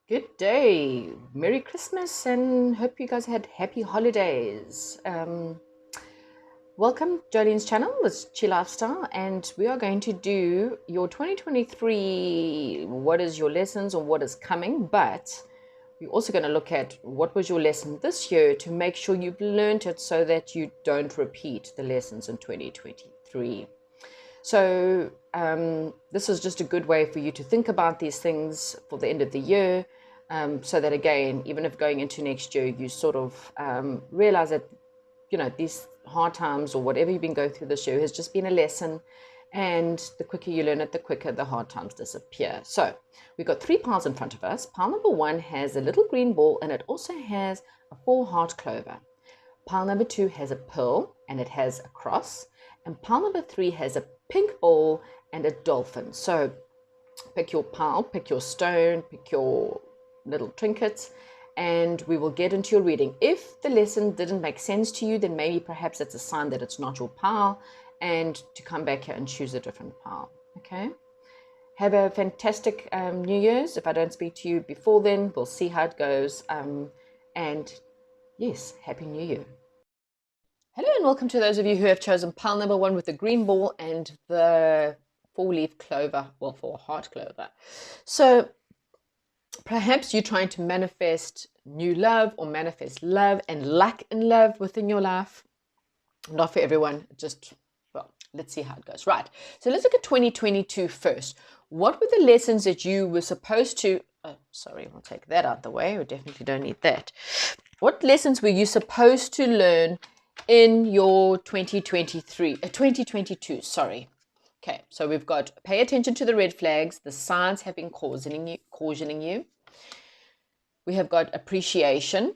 Good day. Merry Christmas and hope you guys had happy holidays. Welcome, Jolene's channel. It's Chi Lifestyle, and we are going to do your 2023, what is your lessons or what is coming, but we're also going to look at what was your lesson this year to make sure you've learned it so that you don't repeat the lessons in 2023. So this is just a good way for you to think about these things for the end of the year, so that again, even if going into next year, you sort of realize that these hard times or whatever you've been going through this year has just been a lesson, and the quicker you learn it, the quicker the hard times disappear. So we've got 3 piles in front of us. Pile number 1 has a little green ball, and it also has a 4-heart clover. Pile number 2 has a pearl, and it has a cross. And pile number 3 has a pink ball and a dolphin. So pick your pile, pick your stone, pick your little trinkets, and we will get into your reading. If the lesson didn't make sense to you, then maybe perhaps it's a sign that it's not your pile, and to come back here and choose a different pile. Okay? Have a fantastic New Year's. If I don't speak to you before then, we'll see how it goes. And yes, Happy New Year. Hello and welcome to those of you who have chosen pile number 1 with the green ball and the 4-leaf clover, well, 4-heart clover. So perhaps you're trying to manifest new love or manifest love and luck in love within your life. Not for everyone, just, well, let's see how it goes. Right, so let's look at 2022 first. What were the lessons that you were supposed to, sorry, I'll take that out the way. We definitely don't need that. What lessons were you supposed to learn in your 2022, sorry. Okay, so we've got pay attention to the red flags. The signs have been cautioning you. We have got appreciation.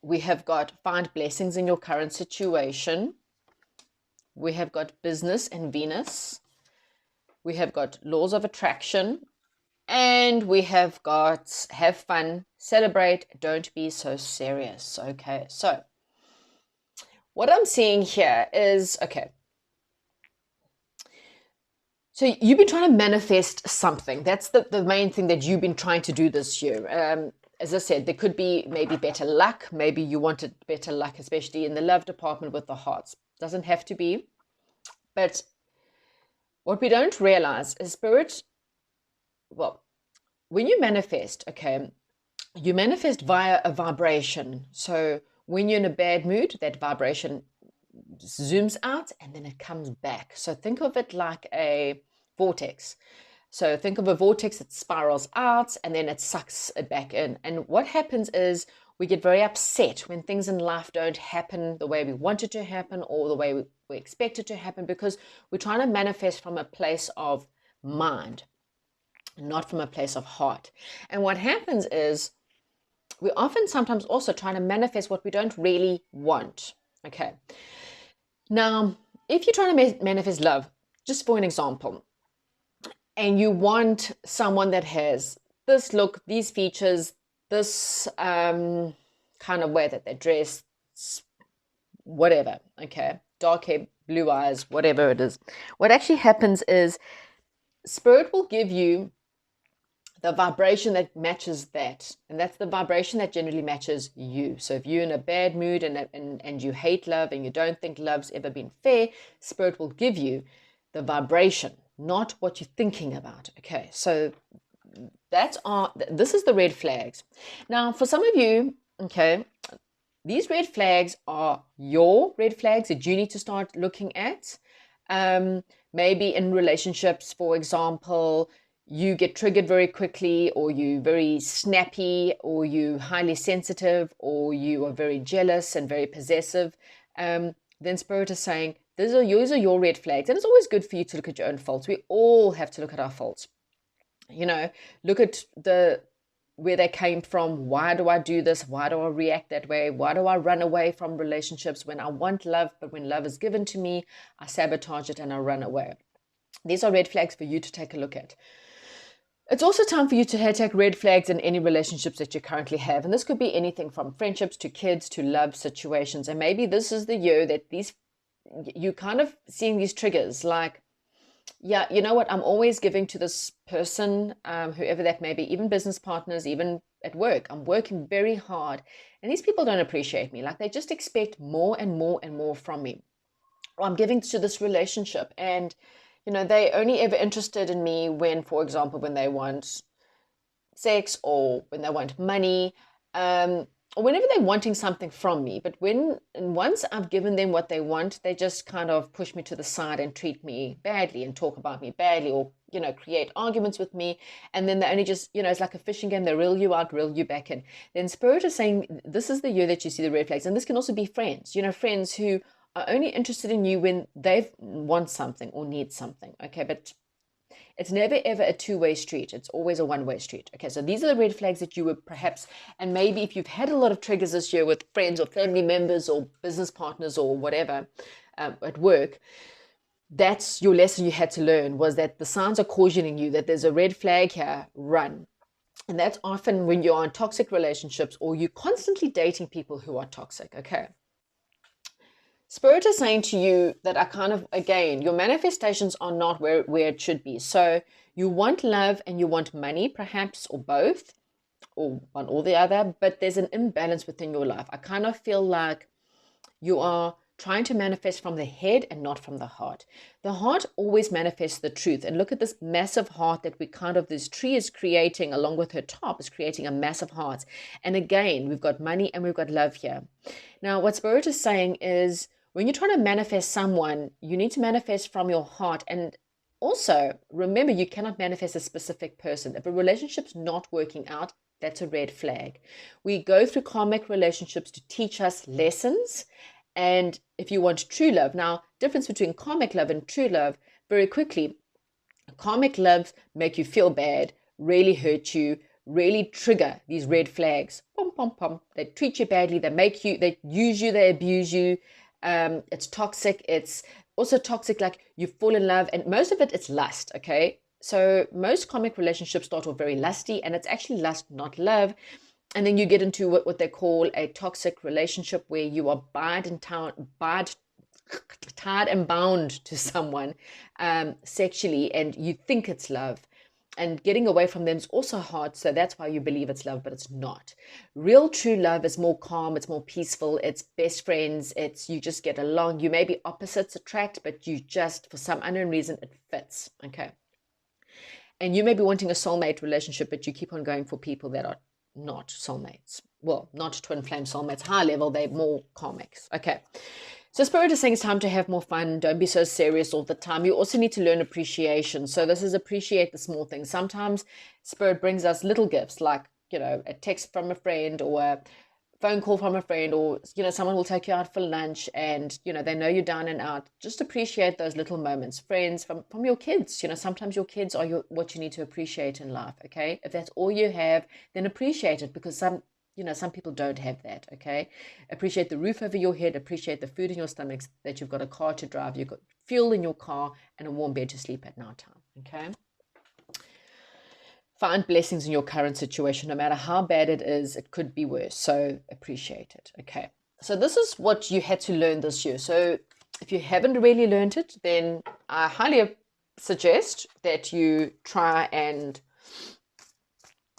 We have got find blessings in your current situation. We have got business and Venus. We have got laws of attraction. And we have got have fun, celebrate, don't be so serious. Okay, so what I'm seeing here is, okay, so you've been trying to manifest something. That's the main thing that you've been trying to do this year. As I said, there could be maybe better luck. Maybe you wanted better luck, especially in the love department with the hearts. Doesn't have to be. But what we don't realize is Spirit, well, when you manifest, okay, you manifest via a vibration. So when you're in a bad mood, that vibration zooms out and then it comes back. So think of it like a vortex. So think of a vortex that spirals out and then it sucks it back in. And what happens is we get very upset when things in life don't happen the way we want it to happen or the way we expect it to happen, because we're trying to manifest from a place of mind, not from a place of heart. And what happens is we often sometimes also trying to manifest what we don't really want. Okay. Now, if you're trying to manifest love, just for an example, and you want someone that has this look, these features, this kind of way that they dress, whatever, okay, dark hair, blue eyes, whatever it is, what actually happens is Spirit will give you the vibration that matches that, and that's the vibration that generally matches you. So if you're in a bad mood and you hate love and you don't think love's ever been fair, Spirit will give you the vibration, not what you're thinking about. Okay, so this is the red flags. Now, for some of you, okay, these red flags are your red flags that you need to start looking at. Maybe in relationships, for example, you get triggered very quickly, or you very snappy, or you highly sensitive, or you are very jealous and very possessive, then Spirit is saying, those are your red flags. And it's always good for you to look at your own faults. We all have to look at our faults. Look at where they came from. Why do I do this? Why do I react that way? Why do I run away from relationships when I want love, but when love is given to me, I sabotage it and I run away? These are red flags for you to take a look at. It's also time for you to take red flags in any relationships that you currently have. And this could be anything from friendships to kids to love situations. And maybe this is the year that you kind of seeing these triggers, like Yeah, you know what? I'm always giving to this person, whoever that may be, even business partners, even at work. I'm working very hard, and these people don't appreciate me. Like they just expect more and more and more from me. Or I'm giving to this relationship, and they only ever interested in me when, for example, when they want sex or when they want money, or whenever they're wanting something from me. But once I've given them what they want, they just kind of push me to the side and treat me badly and talk about me badly, or create arguments with me. And then they only just, it's like a fishing game. They reel you out, reel you back in. Then Spirit is saying this is the year that you see the red flags. And this can also be friends, friends who are only interested in you when they want something or need something. Okay, but it's never ever a two-way street. It's always a one-way street. Okay, so these are the red flags that you would perhaps, and maybe if you've had a lot of triggers this year with friends or family members or business partners or whatever, at work, that's your lesson you had to learn, was that the signs are cautioning you that there's a red flag here, run. And that's often when you're in toxic relationships or you're constantly dating people who are toxic. Okay. Spirit is saying to you that again, your manifestations are not where it should be. So you want love and you want money, perhaps, or both, or one or the other, but there's an imbalance within your life. I kind of feel like you are trying to manifest from the head and not from the heart. The heart always manifests the truth. And look at this massive heart that this tree is creating, along with her top, is creating a massive heart. And again, we've got money and we've got love here. Now, what Spirit is saying is, when you're trying to manifest someone, you need to manifest from your heart. And also, remember, you cannot manifest a specific person. If a relationship's not working out, that's a red flag. We go through karmic relationships to teach us lessons. And if you want true love, now, difference between karmic love and true love, very quickly, karmic loves make you feel bad, really hurt you, really trigger these red flags. Pom, pom, pom. They treat you badly, they use you, they abuse you. It's toxic. It's also toxic, like you fall in love, and most of it's lust. Okay, so most karmic relationships start off very lusty, and it's actually lust, not love. And then you get into what they call a toxic relationship, where you are tied and bound to someone sexually, and you think it's love. And getting away from them is also hard, so that's why you believe it's love, but it's not. Real true love is more calm, it's more peaceful, it's best friends, you just get along. You may be opposites attract, but you just, for some unknown reason, it fits. Okay. And you may be wanting a soulmate relationship, but you keep on going for people that are not soulmates. Well, not twin flame soulmates, high level, they're more karmics. Okay. So Spirit is saying it's time to have more fun. Don't be so serious all the time. You also need to learn appreciation. So this is appreciate the small things. Sometimes Spirit brings us little gifts, like, a text from a friend, or a phone call from a friend, or, someone will take you out for lunch, and, they know you're down and out. Just appreciate those little moments. Friends, from your kids. Sometimes your kids are what you need to appreciate in life. Okay. If that's all you have, then appreciate it, because some people don't have that. Okay. Appreciate the roof over your head, appreciate the food in your stomachs, that you've got a car to drive, you've got fuel in your car, and a warm bed to sleep at night time. Okay. Find blessings in your current situation. No matter how bad it is, it could be worse. So appreciate it. Okay. So this is what you had to learn this year. So if you haven't really learned it, then I highly suggest that you try and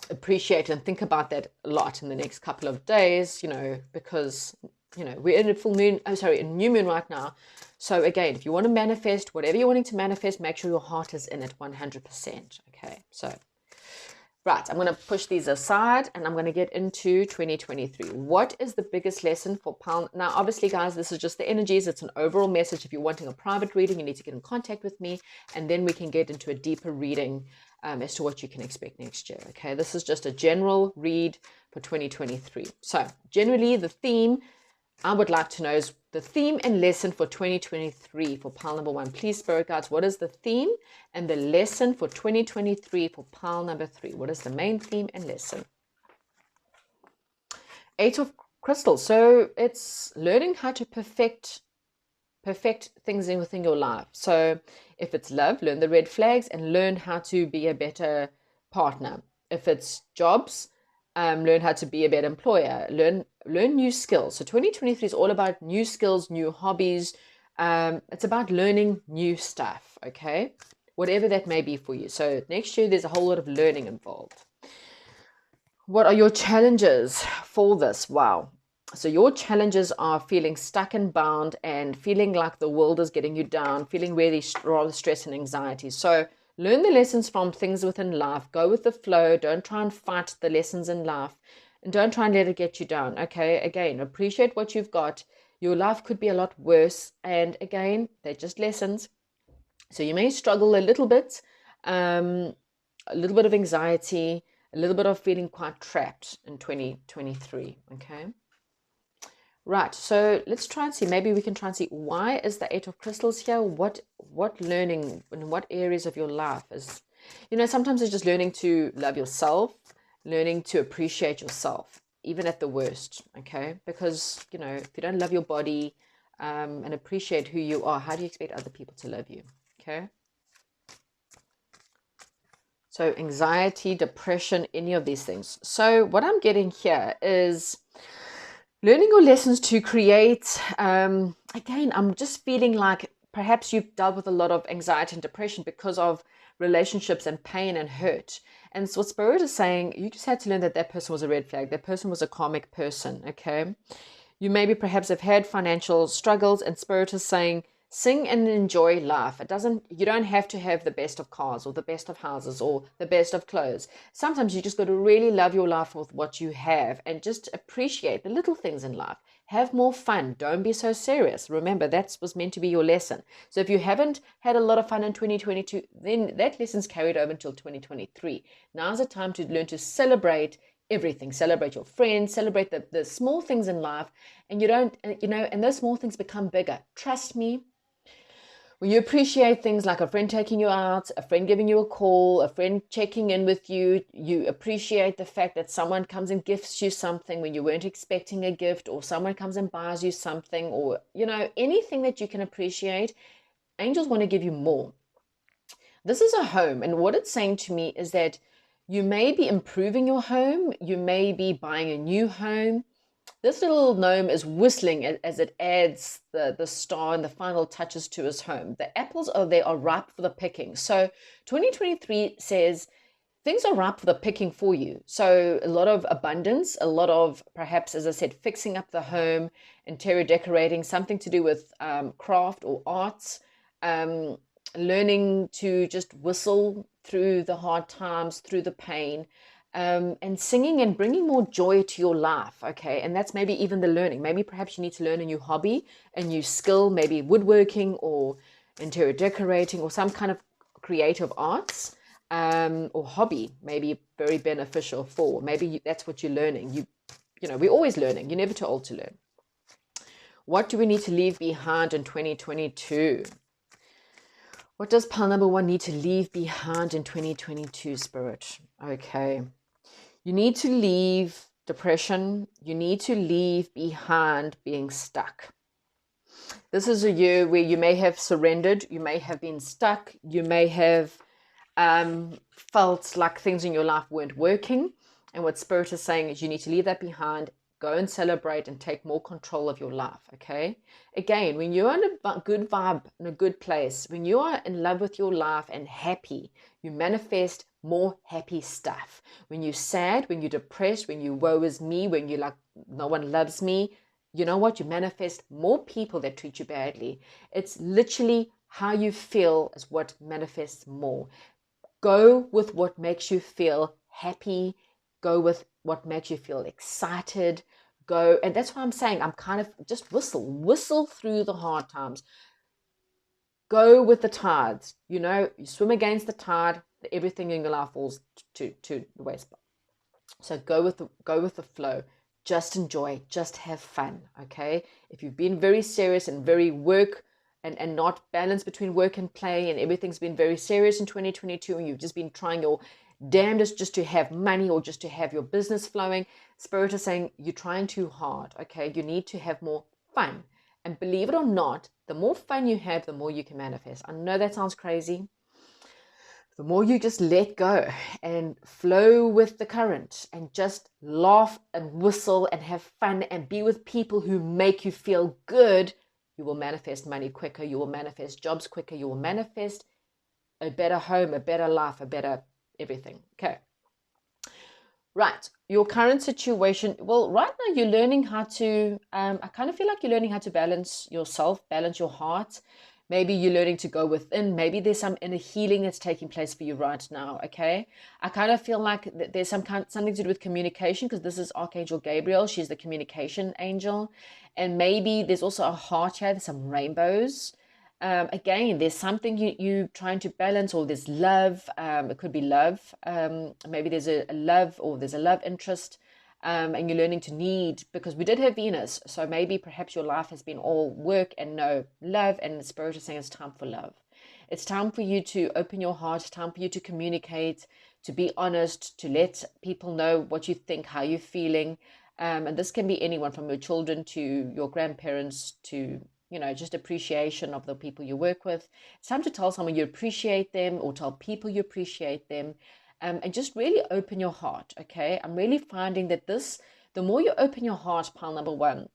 appreciate and think about that a lot in the next couple of days, because, we're in a new moon right now. So again, if you want to manifest whatever you're wanting to manifest, make sure your heart is in it 100%. Okay. So, right, I'm going to push these aside, and I'm going to get into 2023. What is the biggest lesson for Pound? Now, obviously, guys, this is just the energies. It's an overall message. If you're wanting a private reading, you need to get in contact with me, and then we can get into a deeper reading as to what you can expect next year. Okay, this is just a general read for 2023. So, generally, the theme I would like to know is the theme and lesson for 2023 for pile number 1. Please, Spirit Guides, what is the theme and the lesson for 2023 for pile number 3? What is the main theme and lesson? 8 of Crystals. So it's learning how to perfect things within your life. So if it's love, learn the red flags and learn how to be a better partner. If it's jobs, learn how to be a better employer, learn new skills. So 2023 is all about new skills, new hobbies. It's about learning new stuff. Okay. whatever that may be for you. So next year, there's a whole lot of learning involved. What are your challenges for this? Wow. So your challenges are feeling stuck and bound and feeling like the world is getting you down, feeling really rather stress and anxiety. So learn the lessons from things within life. Go with the flow. Don't try and fight the lessons in life. And don't try and let it get you down. Okay, again, appreciate what you've got. Your life could be a lot worse. And again, they're just lessons. So you may struggle a little bit, a little bit of anxiety, a little bit of feeling quite trapped in 2023. Okay. Right. So let's try and see. Maybe we can try and see, why is the Eight of Crystals here? What learning in what areas of your life is, sometimes it's just learning to love yourself, learning to appreciate yourself, even at the worst. Okay. Because, if you don't love your body, and appreciate who you are, how do you expect other people to love you? Okay. So anxiety, depression, any of these things. So what I'm getting here is learning your lessons to create, again, I'm just feeling like perhaps you've dealt with a lot of anxiety and depression because of relationships and pain and hurt. And so what Spirit is saying, you just had to learn that that person was a red flag. That person was a karmic person, okay? You maybe perhaps have had financial struggles, and Spirit is saying, sing and enjoy life. You don't have to have the best of cars or the best of houses or the best of clothes. Sometimes you just got to really love your life with what you have and just appreciate the little things in life. Have more fun. Don't be so serious. Remember, that was meant to be your lesson. So if you haven't had a lot of fun in 2022, then that lesson's carried over until 2023. Now's the time to learn to celebrate everything. Celebrate your friends, celebrate the small things in life, and and those small things become bigger. Trust me. When you appreciate things like a friend taking you out, a friend giving you a call, a friend checking in with you, you appreciate the fact that someone comes and gifts you something when you weren't expecting a gift, or someone comes and buys you something, or, anything that you can appreciate. Angels want to give you more. This is a home, and what it's saying to me is that you may be improving your home, you may be buying a new home. This little gnome is whistling as it adds the star and the final touches to his home. The apples are ripe for the picking. So 2023 says things are ripe for the picking for you. So a lot of abundance, a lot of, perhaps, as I said, fixing up the home, interior decorating, something to do with craft or arts, learning to just whistle through the hard times, through the pain, and singing and bringing more joy to your life. Okay. And that's maybe even the learning. Maybe perhaps you need to learn a new hobby, a new skill, maybe woodworking or interior decorating or some kind of creative arts, or hobby, maybe very beneficial for. Maybe that's what you're learning. We're always learning. You're never too old to learn. What do we need to leave behind in 2022? What does pile number 1 need to leave behind in 2022, Spirit? Okay. You need to leave depression. You need to leave behind being stuck. This is a year where you may have surrendered. You may have been stuck. You may have felt like things in your life weren't working. And what Spirit is saying is you need to leave that behind. Go and celebrate and take more control of your life, okay? Again, when you're in a good vibe, in a good place, when you are in love with your life and happy, you manifest more happy stuff. When you're sad, when you're depressed, when you woe is me, when you're like, no one loves me, you know what? You manifest more people that treat you badly. It's literally how you feel is what manifests more. Go with what makes you feel happy. Go with what makes you feel excited. Go, and that's why I'm saying I'm kind of just whistle through the hard times. Go with the tides. You swim against the tide. Everything in your life falls to the waste. So go with the flow. Just enjoy. Just have fun. Okay. If you've been very serious and very work and not balanced between work and play, and everything's been very serious in 2022, and you've just been trying your damnedest just to have money or just to have your business flowing, Spirit is saying you're trying too hard. Okay. You need to have more fun. And believe it or not, the more fun you have, the more you can manifest. I know that sounds crazy. The more you just let go and flow with the current and just laugh and whistle and have fun and be with people who make you feel good, you will manifest money quicker. You will manifest jobs quicker. You will manifest a better home, a better life, a better everything. Okay. Right. Your current situation. Well, right now you're learning how to, I kind of feel like you're learning how to balance yourself, balance your heart. Maybe you're learning to go within. Maybe there's some inner healing that's taking place for you right now. Okay. I kind of feel like there's something to do with communication, because this is Archangel Gabriel. She's the communication angel. And maybe there's also a heart here. There's some rainbows. Again, there's something you trying to balance, or there's love. It could be love. Maybe there's a love, or there's a love interest, and you're learning to need, because we did have Venus. So maybe perhaps your life has been all work and no love, and the Spirit is saying it's time for love. It's time for you to open your heart. It's time for you to communicate, to be honest, to let people know what you think, how you're feeling. And this can be anyone, from your children to your grandparents to just appreciation of the people you work with. It's time to tell someone you appreciate them, or tell people you appreciate them, and just really open your heart, okay? I'm really finding that the more you open your heart, pile number one,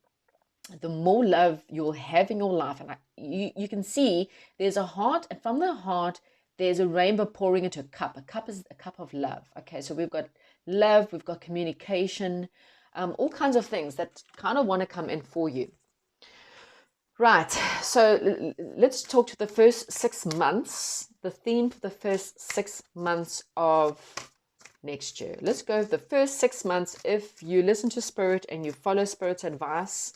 the more love you'll have in your life. And you can see there's a heart, and from the heart, there's a rainbow pouring into a cup. A cup is a cup of love, okay? So we've got love, we've got communication, all kinds of things that kind of want to come in for you. Right, so let's talk to the first 6 months, the theme for the first 6 months of next year. Let's go the first 6 months. If you listen to Spirit and you follow Spirit's advice,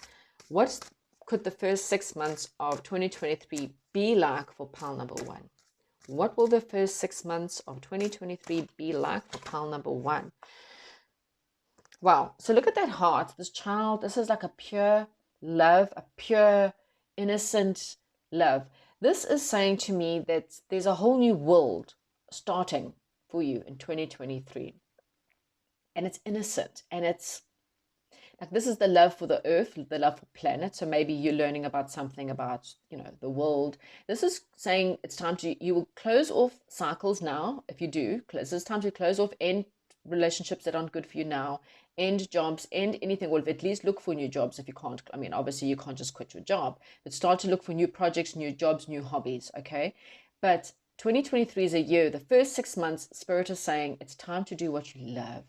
what could the first 6 months of 2023 be like for pile number one? What will the first 6 months of 2023 be like for pile number one? Wow, so look at that heart, this child. This is like a pure love, a pure innocent love. This is saying to me that there's a whole new world starting for you in 2023. And it's innocent. And it's like, this is the love for the earth, the love for planet. So maybe you're learning about something about, the world. This is saying it's time you will close off cycles now. If you do, this is time to close off end relationships that aren't good for you now, end jobs, end anything, or at least look for new jobs if you can't. I mean, obviously you can't just quit your job, but start to look for new projects, new jobs, new hobbies, okay? But 2023 is a year, the first 6 months, Spirit is saying it's time to do what you love,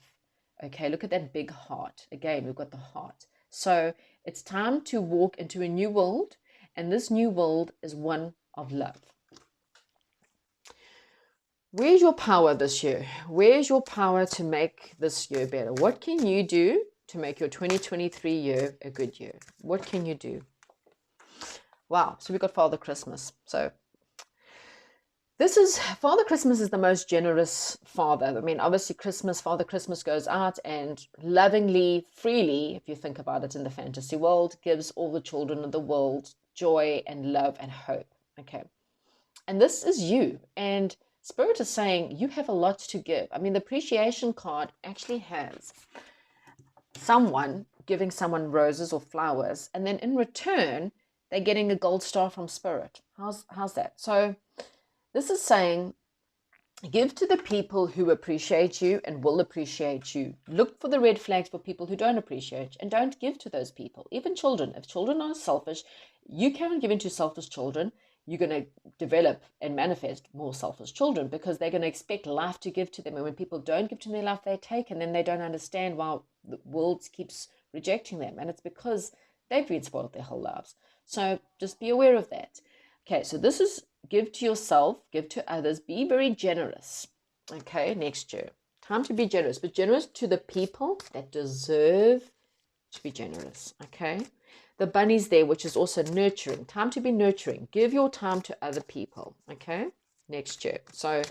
okay? Look at that big heart. Again, we've got the heart. So it's time to walk into a new world, and this new world is one of love. Where's your power this year? Where's your power to make this year better? What can you do to make your 2023 year a good year? What can you do? Wow, so we got Father Christmas. So Father Christmas is the most generous father. I mean, obviously Father Christmas goes out and lovingly, freely, if you think about it in the fantasy world, gives all the children of the world joy and love and hope, okay? And this is you. And Spirit is saying you have a lot to give. I mean, the appreciation card actually has someone giving someone roses or flowers, and then in return, they're getting a gold star from Spirit. How's that? So this is saying give to the people who appreciate you and will appreciate you. Look for the red flags for people who don't appreciate you, and don't give to those people. Even children. If children are selfish, you can't give in to selfish children. You're going to develop and manifest more selfish children, because they're going to expect life to give to them. And when people don't give to them their life, they take, and then they don't understand why the world keeps rejecting them. And it's because they've been spoiled their whole lives. So just be aware of that. Okay, so this is give to yourself, give to others, be very generous. Okay, next year. Time to be generous, but generous to the people that deserve to be generous. Okay. The bunny's there, which is also nurturing. Time to be nurturing. Give your time to other people, okay? Next year. So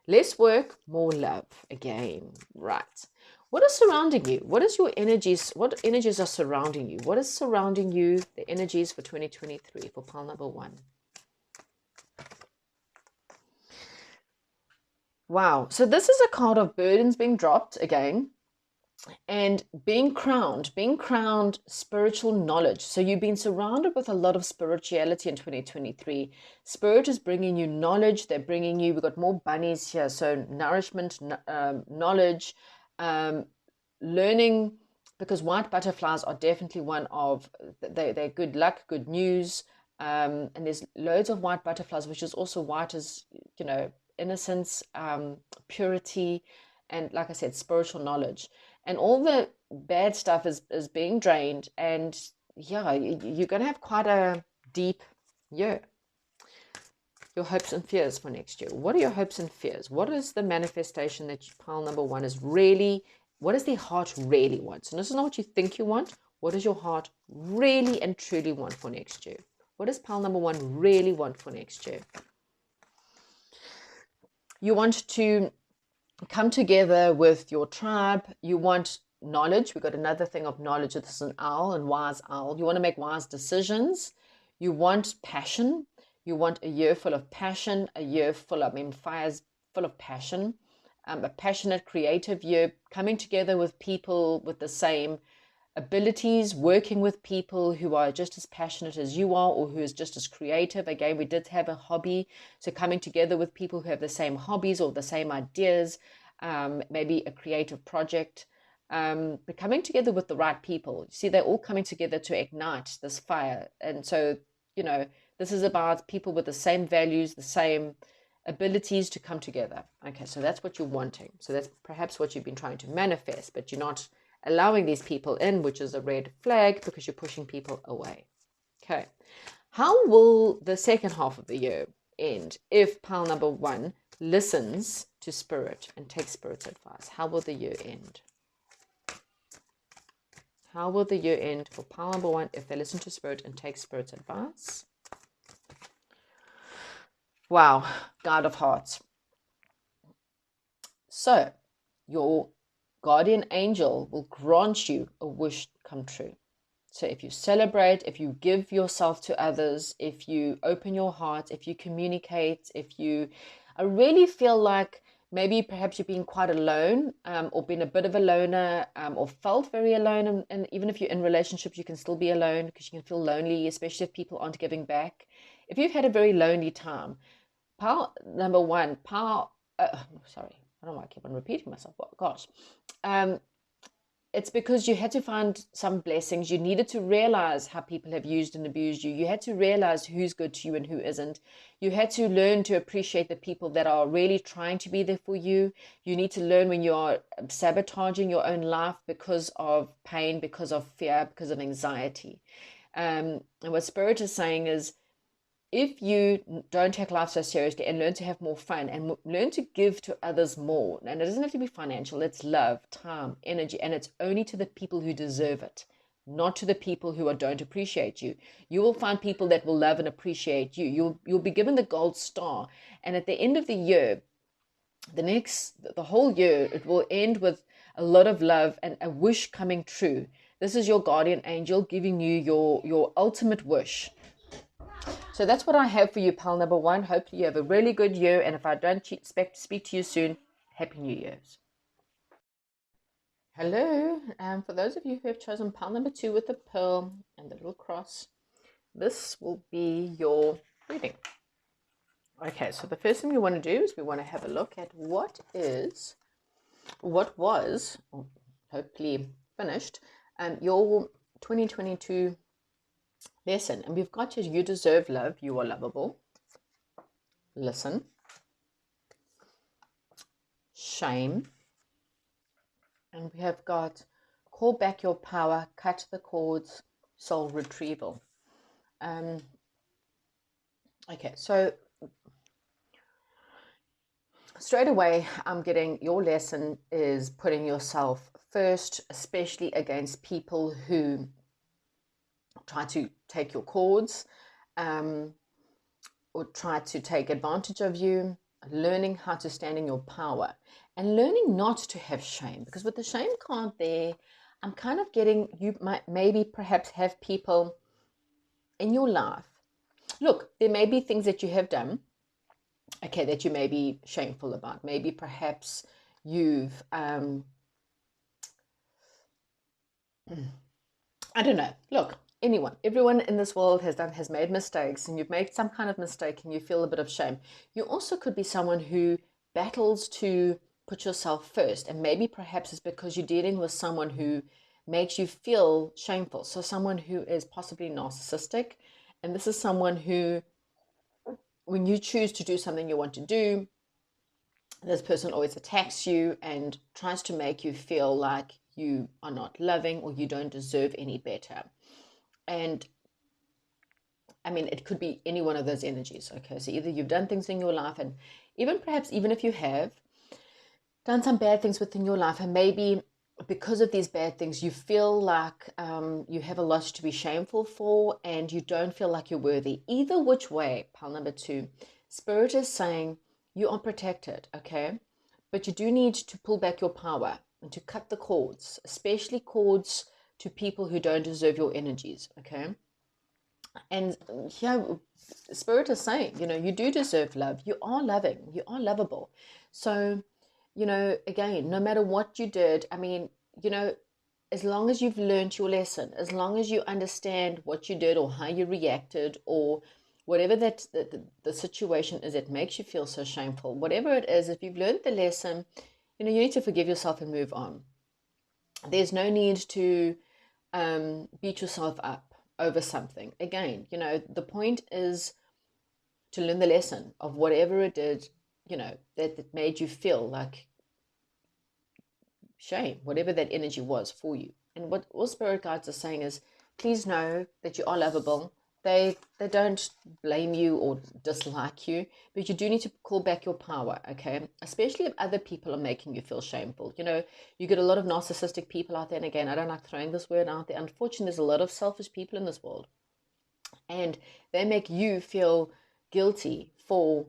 less work, more love again. Right. What is surrounding you? What is your energies? What energies are surrounding you? What is surrounding you? The energies for 2023 for pile number one. Wow. So this is a card of burdens being dropped again. And being crowned spiritual knowledge. So you've been surrounded with a lot of spirituality in 2023. Spirit is bringing you knowledge. They're bringing you, we've got more bunnies here. So nourishment, knowledge, learning, because white butterflies are definitely one of, they're good luck, good news. And there's loads of white butterflies, which is also white as, innocence, purity, and like I said, spiritual knowledge. And all the bad stuff is being drained. And yeah, you're going to have quite a deep year. Your hopes and fears for next year. What are your hopes and fears? What is the manifestation that pile number one is really, what does the heart really want? So this is not what you think you want. What does your heart really and truly want for next year? What does pile number one really want for next year? You want to come together with your tribe. You want knowledge. We've got another thing of knowledge. This is an owl, and wise owl. You want to make wise decisions. You want passion. You want a year full of passion, a year full of, fires full of passion, a passionate, creative year, coming together with people with the same abilities, working with people who are just as passionate as you are or who is just as creative. Again, we did have a hobby, so coming together with people who have the same hobbies or the same ideas, maybe a creative project, but coming together with the right people. You see, they're all coming together to ignite this fire. And so, this is about people with the same values, the same abilities to come together. Okay, so that's what you're wanting. So that's perhaps what you've been trying to manifest, but you're not allowing these people in, which is a red flag because you're pushing people away. Okay, how will the second half of the year end if pile number one listens to spirit and takes spirit's advice? How will the year end? How will the year end for pile number one if they listen to spirit and take spirit's advice? Wow, God of Hearts. So, your guardian angel will grant you a wish come true. So if you celebrate, if you give yourself to others, if you open your heart, if you communicate, I really feel like maybe perhaps you've been quite alone, or been a bit of a loner, or felt very alone. And even if you're in relationships, you can still be alone because you can feel lonely, especially if people aren't giving back. If you've had a very lonely time, pile number one, sorry, I don't know why I keep on repeating myself. Oh, gosh. It's because you had to find some blessings. You needed to realize how people have used and abused you. You had to realize who's good to you and who isn't. You had to learn to appreciate the people that are really trying to be there for you. You need to learn when you are sabotaging your own life because of pain, because of fear, because of anxiety. And what Spirit is saying is, if you don't take life so seriously and learn to have more fun and learn to give to others more, and it doesn't have to be financial, it's love, time, energy, and it's only to the people who deserve it, not to the people who don't appreciate you. You will find people that will love and appreciate you. You'll be given the gold star, and at the end of the year, the whole year, it will end with a lot of love and a wish coming true. This is your guardian angel giving you your ultimate wish. So that's what I have for you, pal number one. Hopefully you have a really good year. And if I don't expect to speak to you soon, Happy New Year's. Hello. For those of you who have chosen pal number two with the pearl and the little cross, this will be your reading. Okay, so the first thing we want to do is we want to have a look at what was, hopefully finished, your 2022 lesson. And we've got you deserve love, you are lovable. Listen. Shame. And we have got call back your power, cut the cords, soul retrieval. Okay, so straight away I'm getting your lesson is putting yourself first, especially against people who try to take your cords, or try to take advantage of you. Learning how to stand in your power and learning not to have shame, because with the shame card there, I'm kind of getting you might maybe perhaps have people in your life. Look, there may be things that you have done, okay, that you may be shameful about. Maybe perhaps you've I don't know. Look, everyone in this world has made mistakes, and you've made some kind of mistake and you feel a bit of shame. You also could be someone who battles to put yourself first, and maybe perhaps it's because you're dealing with someone who makes you feel shameful. So someone who is possibly narcissistic, and this is someone who, when you choose to do something you want to do, this person always attacks you and tries to make you feel like you are not loving or you don't deserve any better. And I mean, it could be any one of those energies. Okay, so either you've done things in your life, and even perhaps, even if you have done some bad things within your life, and maybe because of these bad things, you feel like you have a lot to be shameful for, and you don't feel like you're worthy. Either which way, pile number 2, Spirit is saying you are protected, okay? But you do need to pull back your power and to cut the cords, especially cords to people who don't deserve your energies, okay? And yeah, Spirit is saying, you do deserve love. You are loving. You are lovable. So, again, no matter what you did, I mean, as long as you've learned your lesson, as long as you understand what you did or how you reacted or whatever that the situation is that makes you feel so shameful, whatever it is, if you've learned the lesson, you need to forgive yourself and move on. There's no need to beat yourself up over something. Again, the point is to learn the lesson of whatever it did, that made you feel like shame, whatever that energy was for you. And what all spirit guides are saying is, please know that you are lovable. They don't blame you or dislike you, but you do need to call back your power, okay? Especially if other people are making you feel shameful. You get a lot of narcissistic people out there, and again, I don't like throwing this word out there. Unfortunately, there's a lot of selfish people in this world, and they make you feel guilty for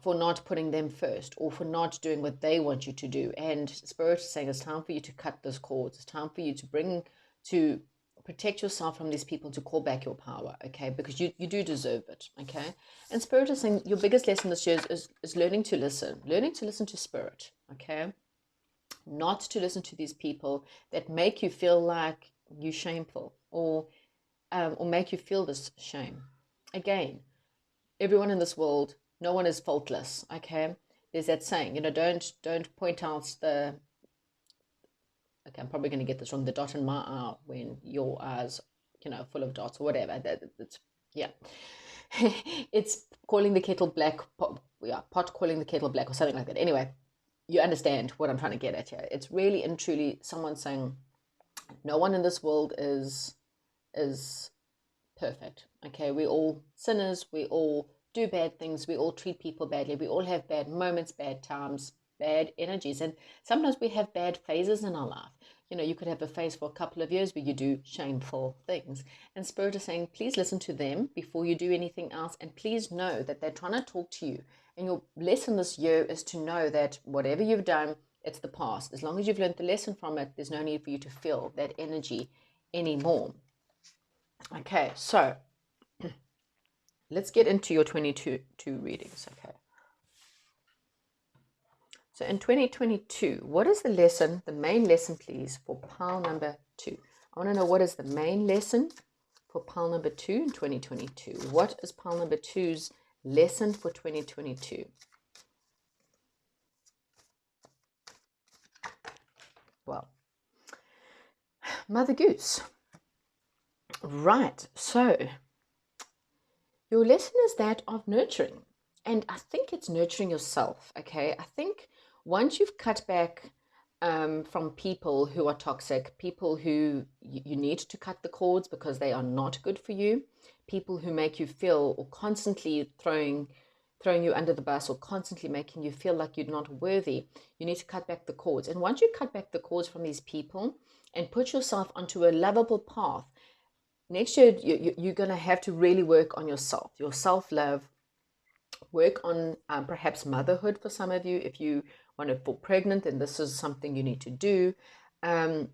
not putting them first or for not doing what they want you to do. And Spirit is saying it's time for you to cut those cords. It's time for you to protect yourself from these people, to call back your power, okay? Because you do deserve it, okay? And Spirit is saying your biggest lesson this year is learning to listen to Spirit, okay? Not to listen to these people that make you feel like you're shameful or make you feel this shame. Again, everyone in this world, no one is faultless, okay? There's that saying, don't point out okay, I'm probably going to get this wrong, the dot in my eye when your eye's, full of dots or whatever. That's, yeah. It's calling the kettle black, pot calling the kettle black or something like that. Anyway, you understand what I'm trying to get at here. It's really and truly someone saying, no one in this world is perfect, okay? We're all sinners, we all do bad things, we all treat people badly, we all have bad moments, bad times, bad energies, and sometimes we have bad phases in our life. You could have a phase for a couple of years where you do shameful things, and Spirit is saying, please listen to them before you do anything else, and please know that they're trying to talk to you. And your lesson this year is to know that whatever you've done, it's the past. As long as you've learned the lesson from it, there's no need for you to feel that energy anymore. Okay, so let's get into your 2022 readings, okay? So in 2022, what is the lesson, the main lesson, please, for pile number 2? I want to know, what is the main lesson for pile number 2 in 2022? What is pile number 2's lesson for 2022? Well, Mother Goose. Right, so your lesson is that of nurturing. And I think it's nurturing yourself, okay? I think once you've cut back from people who are toxic, people who you need to cut the cords because they are not good for you, people who make you feel or constantly throwing you under the bus or constantly making you feel like you're not worthy, you need to cut back the cords. And once you cut back the cords from these people and put yourself onto a lovable path, next year you're going to have to really work on yourself, your self-love, work on perhaps motherhood for some of you. If you want to fall pregnant, then this is something you need to do. You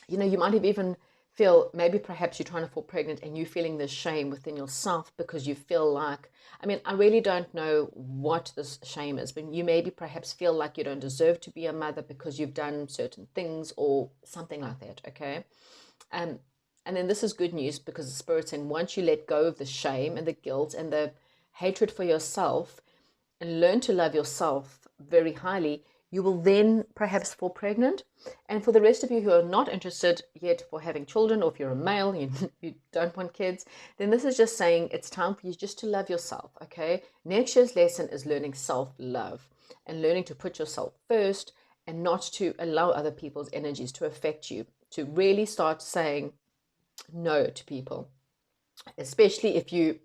might have even feel, maybe perhaps you're trying to fall pregnant and you're feeling this shame within yourself because you feel like, I really don't know what this shame is, but you maybe perhaps feel like you don't deserve to be a mother because you've done certain things or something like that, okay? And then this is good news, because the Spirit's saying once you let go of the shame and the guilt and the hatred for yourself and learn to love yourself very highly, You will then perhaps fall pregnant. And for the rest of you who are not interested yet for having children, or if you're a male, you don't want kids, then this is just saying it's time for you just to love yourself, okay? Next year's lesson is learning self-love and learning to put yourself first and not to allow other people's energies to affect you, to really start saying no to people, especially if you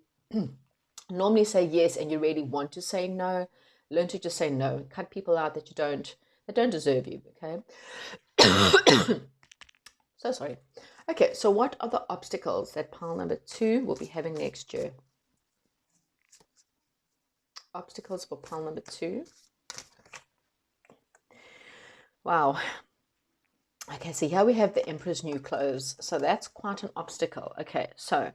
normally say yes and you really want to say no. Learn to just say no. Cut people out that don't deserve you, okay? So sorry. Okay, so what are the obstacles that pile number 2 will be having next year? Obstacles for pile number 2. Wow. Okay, so here we have the Emperor's New Clothes. So that's quite an obstacle. Okay, so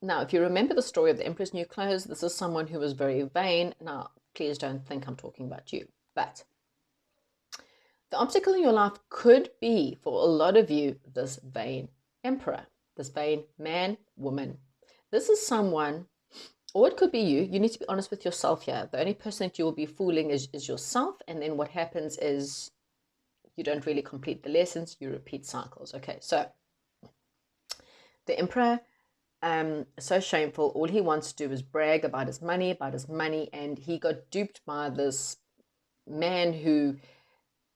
now, if you remember the story of the Emperor's New Clothes, this is someone who was very vain. Now, please don't think I'm talking about you. But the obstacle in your life could be, for a lot of you, this vain emperor, this vain man, woman. This is someone, or it could be you. You need to be honest with yourself here. The only person that you will be fooling is yourself. And then what happens is you don't really complete the lessons. You repeat cycles. Okay, so the emperor, so shameful. All he wants to do is brag about his money, and he got duped by this man who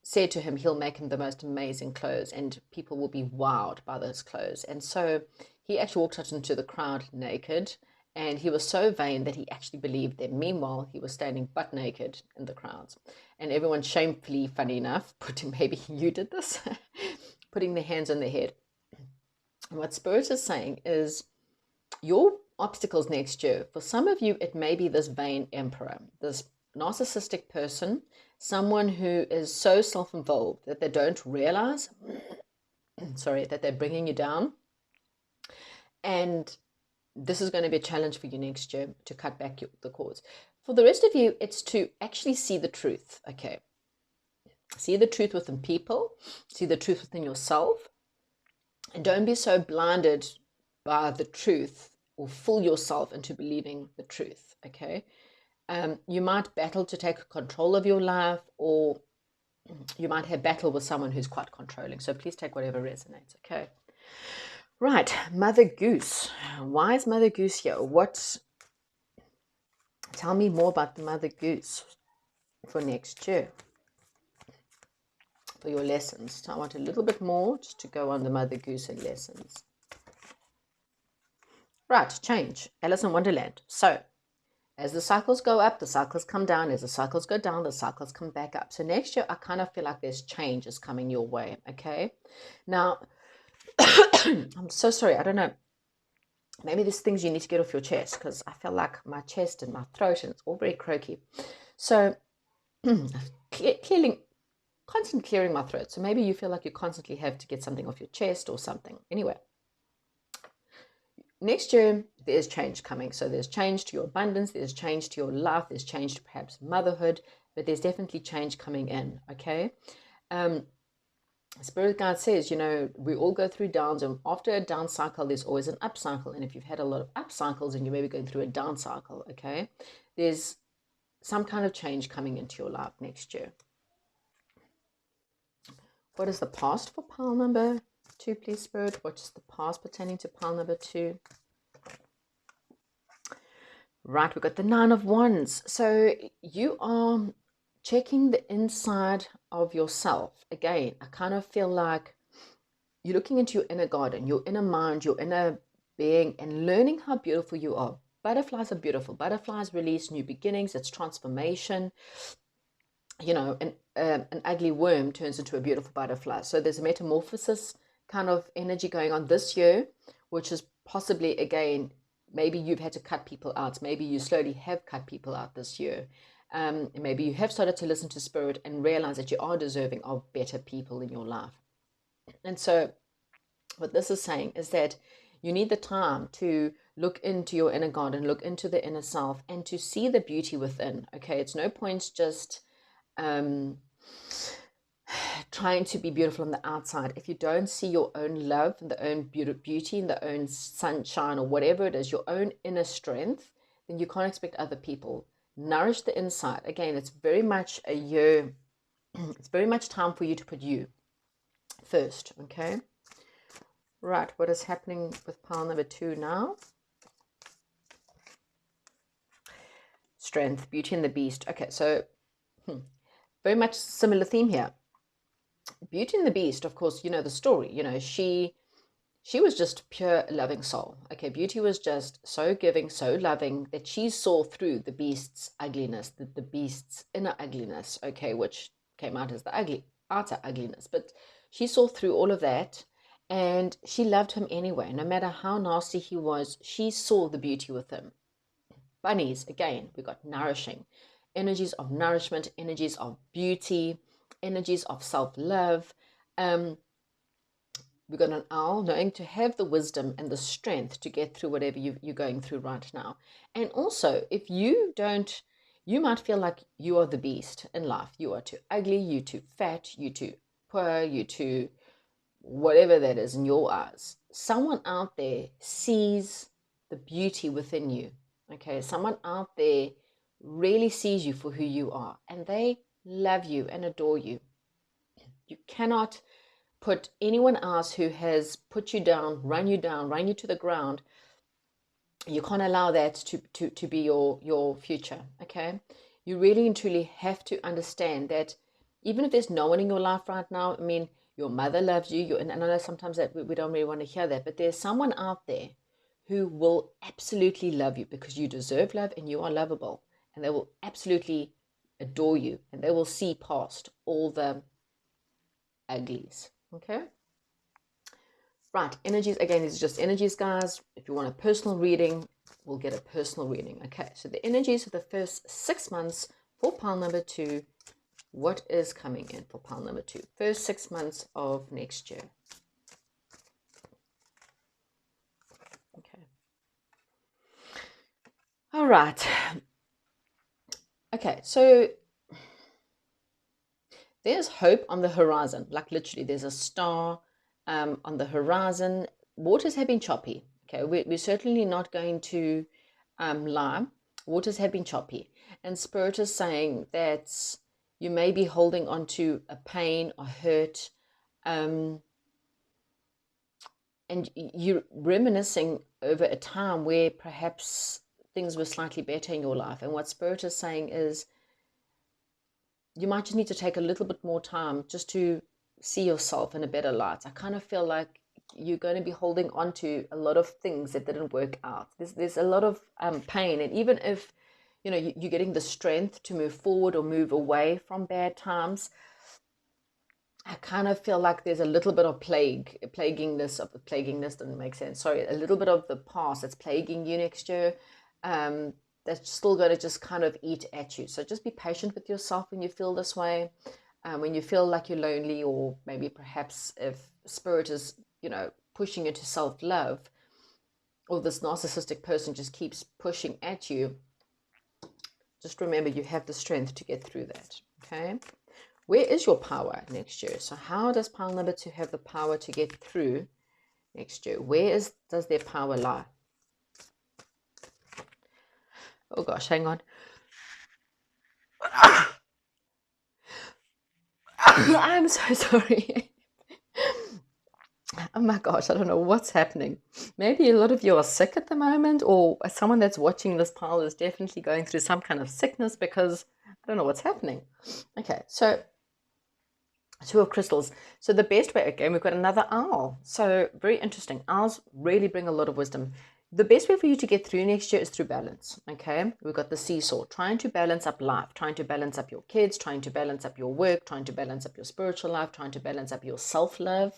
said to him he'll make him the most amazing clothes and people will be wowed by those clothes. And so he actually walked out into the crowd naked, and he was so vain that he actually believed them. Meanwhile, he was standing butt naked in the crowds, and everyone shamefully, funny enough, maybe you did this, putting their hands on their head. And what Spirit is saying is, your obstacles next year, for some of you, it may be this vain emperor, this narcissistic person, someone who is so self-involved that they don't realize, that they're bringing you down. And this is going to be a challenge for you next year to cut back the cords. For the rest of you, it's to actually see the truth, okay? See the truth within people, see the truth within yourself, and don't be so blinded by the truth or fool yourself into believing the truth, okay? You might battle to take control of your life, or you might have battle with someone who's quite controlling. So please take whatever resonates, okay? Right, Mother Goose. Why is Mother Goose here? Tell me more about the Mother Goose for next year, for your lessons. I want a little bit more just to go on the Mother Goose and lessons. Right, change. Alice in Wonderland. So, as the cycles go up, the cycles come down. As the cycles go down, the cycles come back up. So next year, I kind of feel like there's changes coming your way, okay? Now, I'm so sorry. I don't know. Maybe there's things you need to get off your chest, because I feel like my chest and my throat, and it's all very croaky. So, constantly clearing my throat. So maybe you feel like you constantly have to get something off your chest or something. Anyway. Next year, there's change coming. So there's change to your abundance, there's change to your life, there's change to perhaps motherhood, but there's definitely change coming in, okay? Spirit Guide says, we all go through downs, and after a down cycle, there's always an up cycle. And if you've had a lot of up cycles and you're maybe going through a down cycle, okay, there's some kind of change coming into your life next year. What is the past for pile number 2, please, Spirit? What's the past pertaining to pile number 2? Right, we've got the 9 of Wands. So you are checking the inside of yourself. Again, I kind of feel like you're looking into your inner garden, your inner mind, your inner being, and learning how beautiful you are. Butterflies are beautiful. Butterflies release new beginnings. It's transformation. An ugly worm turns into a beautiful butterfly. So there's a metamorphosis kind of energy going on this year, which is possibly, again, maybe you've had to cut people out. Maybe you slowly have cut people out this year. Maybe you have started to listen to Spirit and realize that you are deserving of better people in your life. And so what this is saying is that you need the time to look into your inner garden, look into the inner self, and to see the beauty within. Okay, it's no point just trying to be beautiful on the outside. If you don't see your own love and the own beauty and the own sunshine, or whatever it is, your own inner strength, then you can't expect other people Nourish the inside. Again, it's very much a year. It's very much time for you to put you first. Okay. Right. What is happening with pile number 2 now? Strength, Beauty and the Beast. Okay. So very much similar theme here. Beauty and the Beast, of course, you know the story. You know, she was just pure loving soul. Okay, Beauty was just so giving, so loving that she saw through the beast's ugliness, the beast's inner ugliness, okay, which came out as the outer ugliness. But she saw through all of that, and she loved him anyway. No matter how nasty he was, she saw the beauty with him. Bunnies, again, we got nourishing. Energies of nourishment, energies of beauty, energies of self-love. We've got an owl, knowing to have the wisdom and the strength to get through whatever you're going through right now. And also, if you don't, you might feel like you are the beast in life. You are too ugly, you too fat, you too poor, you too whatever that is in your eyes. Someone out there sees the beauty within you. Okay, someone out there really sees you for who you are, and they love you and adore you. You cannot put anyone else who has put you down, run you to the ground. You can't allow that to be your future. Okay, you really and truly have to understand that even if there's no one in your life right now, I mean, your mother loves you, and I know sometimes that we don't really want to hear that, but there's someone out there who will absolutely love you because you deserve love and you are lovable, and they will absolutely adore you, and they will see past all the uglies. Okay. Right. Energies. Again, these are just energies, guys. If you want a personal reading, we'll get a personal reading. Okay. So the energies of the first 6 months for pile number 2. What is coming in for pile number 2? First 6 months of next year. Okay. All right. Okay. So there's hope on the horizon. Like literally, there's a star on the horizon. Waters have been choppy. Okay, we're certainly not going to lie. Waters have been choppy, and Spirit is saying that you may be holding on to a pain or hurt, and you're reminiscing over a time where perhaps things were slightly better in your life. And what Spirit is saying is you might just need to take a little bit more time just to see yourself in a better light. I kind of feel like you're going to be holding on to a lot of things that didn't work out. There's a lot of pain, and even if you know you're getting the strength to move forward or move away from bad times, I kind of feel like there's a little bit of plaguingness doesn't make sense. Sorry, a little bit of the past that's plaguing you next year. That's still going to just kind of eat at you. So just be patient with yourself when you feel this way. When you feel like you're lonely, or maybe perhaps if Spirit is, you know, pushing you to self-love, or this narcissistic person just keeps pushing at you, just remember you have the strength to get through that. Okay. Where is your power next year? So how does pile number 2 have the power to get through next year? Where does their power lie? Oh gosh, hang on. I'm so sorry. Oh my gosh, I don't know what's happening. Maybe a lot of you are sick at the moment, or someone that's watching this pile is definitely going through some kind of sickness, because I don't know what's happening. Okay, so 2 of crystals. So the best way, again, we've got another owl. So very interesting. Owls really bring a lot of wisdom. The best way for you to get through next year is through balance. Okay, we've got the seesaw, trying to balance up life, trying to balance up your kids, trying to balance up your work, trying to balance up your spiritual life, trying to balance up your self-love,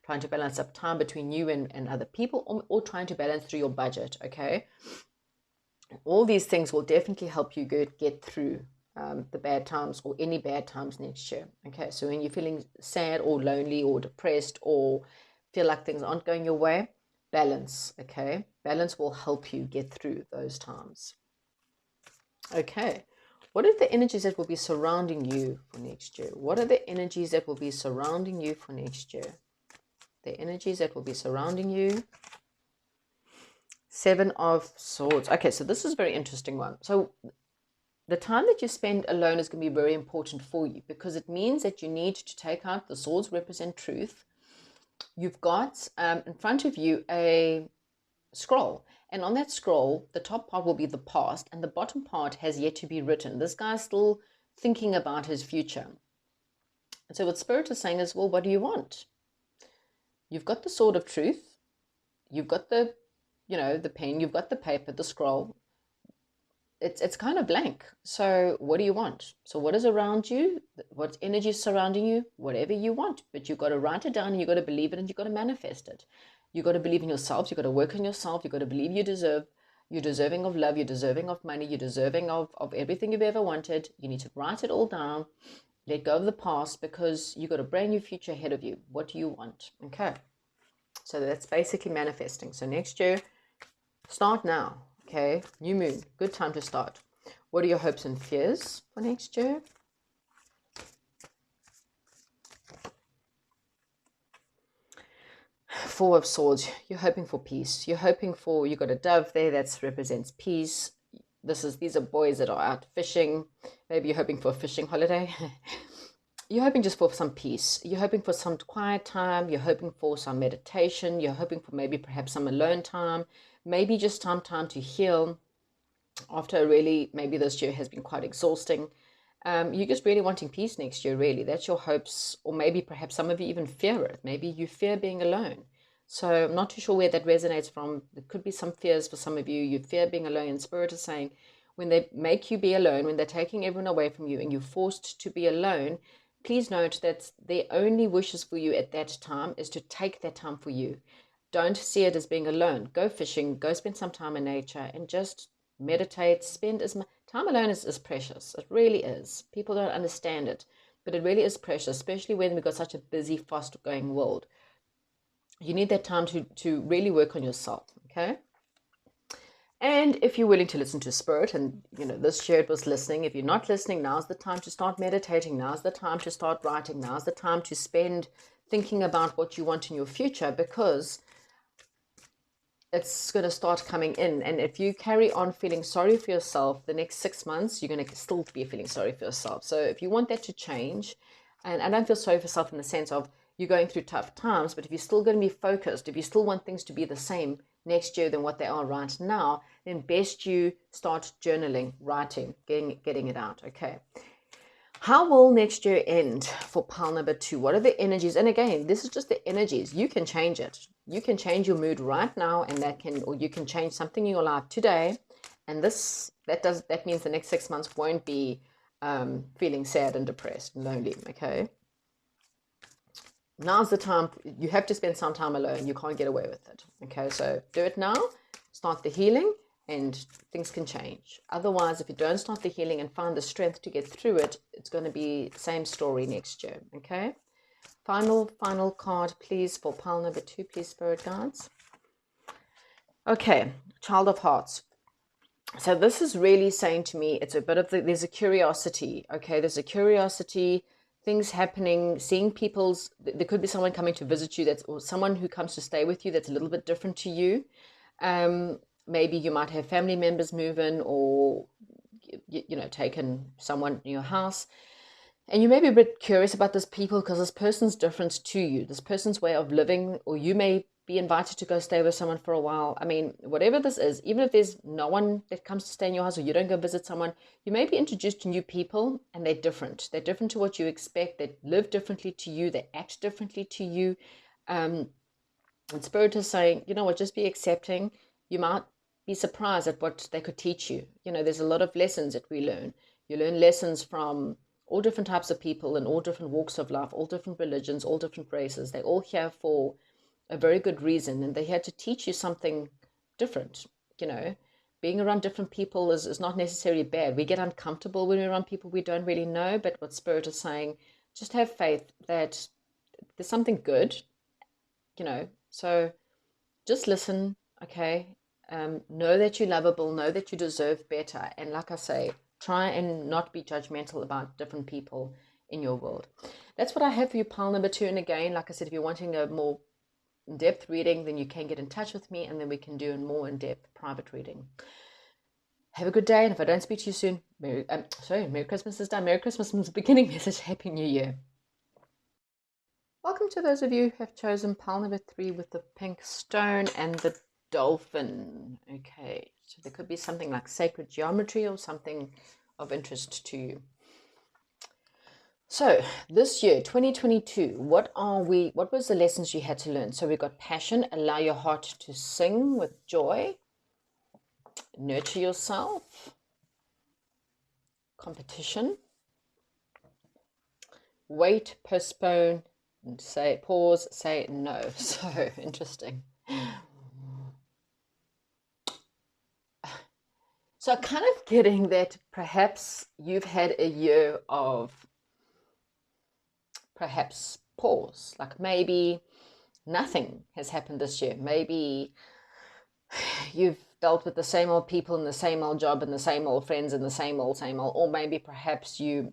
trying to balance up time between you and other people, or trying to balance through your budget. Okay, all these things will definitely help you get through the bad times, or any bad times next year. Okay, so when you're feeling sad or lonely or depressed, or feel like things aren't going your way, balance. Okay, balance will help you get through those times. Okay, what are the energies that will be surrounding you for next year? What are the energies that will be surrounding you for next year? The energies that will be surrounding you. 7 of Swords. Okay, so this is a very interesting one. So the time that you spend alone is going to be very important for you, because it means that you need to take out, the swords represent truth. You've got in front of you a scroll, and on that scroll, the top part will be the past, and the bottom part has yet to be written. This guy's still thinking about his future. And so what Spirit is saying is, well, what do you want? You've got the sword of truth. You've got the, the pen. You've got the paper, the scroll. It's kind of blank. So what do you want? So what is around you? What energy is surrounding you? Whatever you want. But you've got to write it down, and you've got to believe it, and you've got to manifest it. You've got to believe in yourself. You've got to work on yourself. You've got to believe you deserve. You're deserving of love. You're deserving of money. You're deserving of everything you've ever wanted. You need to write it all down. Let go of the past, because you've got a brand new future ahead of you. What do you want? Okay. So that's basically manifesting. So next year, start now. Okay, new moon, good time to start. What are your hopes and fears for next year? Four of Swords, you're hoping for peace. You've got a dove there that represents peace. These are boys that are out fishing. Maybe you're hoping for a fishing holiday. You're hoping just for some peace. You're hoping for some quiet time. You're hoping for some meditation. You're hoping for maybe perhaps some alone time. Maybe just time to heal after maybe this year has been quite exhausting. You're just really wanting peace next year, really. That's your hopes, or maybe perhaps some of you even fear it. Maybe you fear being alone. So I'm not too sure where that resonates from. There could be some fears for some of you. You fear being alone, and Spirit is saying when they make you be alone, when they're taking everyone away from you and you're forced to be alone, please note that their only wishes for you at that time is to take that time for you. Don't see it as being alone. Go fishing, go spend some time in nature, and just meditate. Spend as much time alone is precious. It really is. People don't understand it, but it really is precious, especially when we've got such a busy, fast-going world. You need that time to really work on yourself, okay? And if you're willing to listen to Spirit, and this year it was listening. If you're not listening, now's the time to start meditating. Now's the time to start writing. Now's the time to spend thinking about what you want in your future, because it's going to start coming in. And if you carry on feeling sorry for yourself, the next 6 months, you're going to still be feeling sorry for yourself. So if you want that to change, and I don't feel sorry for yourself in the sense of you're going through tough times, but if you're still going to be focused, if you still want things to be the same next year than what they are right now, then best you start journaling, writing, getting it out, okay? How will next year end for pile number 2? What are the energies? And again, this is just the energies. You can change it. You can change your mood right now, and or you can change something in your life today. And that means the next 6 months won't be feeling sad and depressed and lonely, okay? Now's the time. You have to spend some time alone. You can't get away with it, okay? So do it now. Start the healing, and things can change. Otherwise, if you don't start the healing and find the strength to get through it, it's going to be the same story next year, okay? Final card, please, for pile number 2, please, Spirit Guides. Okay, Child of Hearts. So this is really saying to me, it's a bit of there's a curiosity, okay? There's a curiosity, things happening, seeing there could be someone coming to visit you, or someone who comes to stay with you that's a little bit different to you. Maybe you might have family members move in, or taken someone in your house, and you may be a bit curious about this people because this person's different to you, this person's way of living, or you may be invited to go stay with someone for a while. I mean, whatever this is, even if there's no one that comes to stay in your house, or you don't go visit someone, you may be introduced to new people, and they're different. They're different to what you expect. They live differently to you. They act differently to you. And Spirit is saying, you know what, just be accepting. You might be surprised at what they could teach you. There's a lot of lessons that we learn. You learn lessons from all different types of people in all different walks of life, all different religions, all different races. They're all here for a very good reason, and they're here to teach you something different. Being around different people is not necessarily bad. We get uncomfortable when we're around people we don't really know, but what Spirit is saying, just have faith that there's something good, so just listen, okay? Know that you're lovable, know that you deserve better, and like I say, try and not be judgmental about different people in your world. That's what I have for you, pile number 2. And again, like I said, if you're wanting a more in-depth reading, then you can get in touch with me, and then we can do a more in-depth private reading. Have a good day, and if I don't speak to you soon, Merry Christmas is done. Merry Christmas is the beginning message. Happy New Year. Welcome to those of you who have chosen pile number 3 with the pink stone and the dolphin. Okay, so there could be something like sacred geometry or something of interest to you. So this year, 2022, what was the lessons you had to learn? So we got passion, allow your heart to sing with joy, nurture yourself, competition, wait, postpone, and say pause, say no. So interesting. So kind of getting that perhaps you've had a year of perhaps pause, like maybe nothing has happened this year. Maybe you've dealt with the same old people and the same old job and the same old friends and the same old, or maybe perhaps you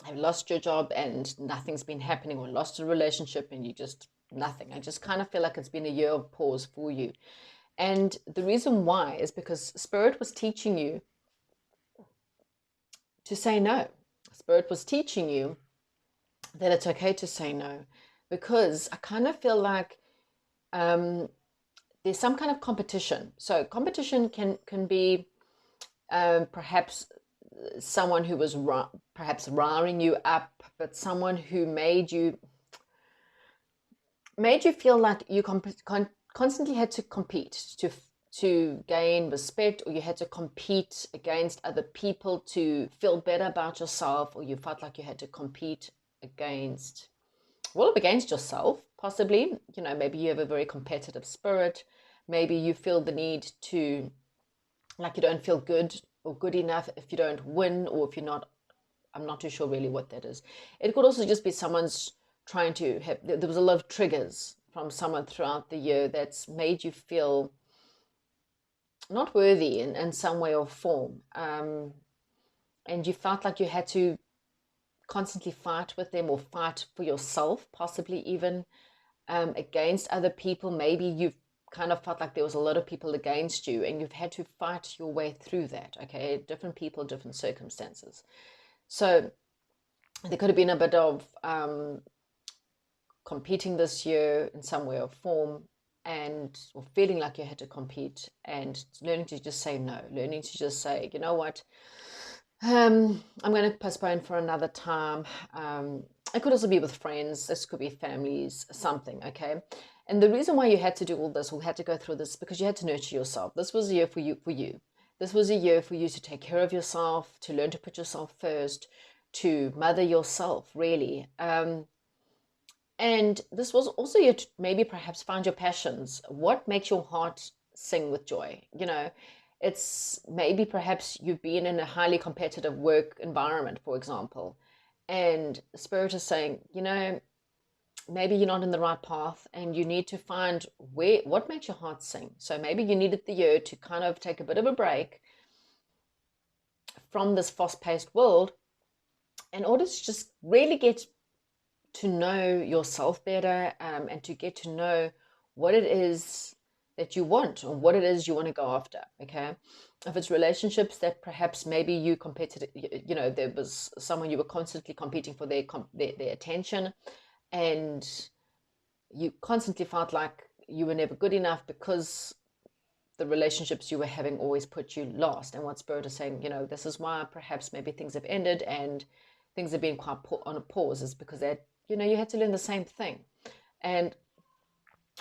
have lost your job and nothing's been happening, or lost a relationship and you just nothing. I just kind of feel like it's been a year of pause for you. And the reason why is because Spirit was teaching you to say no. Spirit was teaching you that it's okay to say no, because I kind of feel like there's some kind of competition. So competition can be perhaps someone who was perhaps riling you up, but someone who made you feel like you constantly had to compete to gain respect, or you had to compete against other people to feel better about yourself, or you felt like you had to compete against yourself, possibly. Maybe you have a very competitive spirit. Maybe you feel the need to, like, you don't feel good or good enough if you don't win, or if you're not, I'm not too sure really what that is. It could also just be someone's trying to have, there was a lot of triggers from someone throughout the year that's made you feel not worthy in some way or form. And you felt like you had to constantly fight with them, or fight for yourself, possibly even against other people. Maybe you've kind of felt like there was a lot of people against you, and you've had to fight your way through that. Okay, different people, different circumstances. So there could have been a bit of competing this year in some way or form, or feeling like you had to compete, and learning to just say no, learning to just say, you know what, I'm going to postpone for another time. It could also be with friends. This could be families, something, okay? And the reason why you had to do all this, or had to go through this, because you had to nurture yourself. This was a year for you. This was a year for you to take care of yourself, to learn to put yourself first, to mother yourself, really. And this was also you to maybe perhaps find your passions. What makes your heart sing with joy? It's maybe perhaps you've been in a highly competitive work environment, for example, and Spirit is saying, maybe you're not in the right path, and you need to find what makes your heart sing. So maybe you needed the year to kind of take a bit of a break from this fast-paced world in order to just really get to know yourself better, and to get to know what it is that you want, or what it is you want to go after. Okay, if it's relationships that perhaps maybe you competed, there was someone you were constantly competing for their attention, and you constantly felt like you were never good enough because the relationships you were having always put you last. And what Spirit is saying, this is why perhaps maybe things have ended and things have been quite on a pause, is because that you had to learn the same thing. And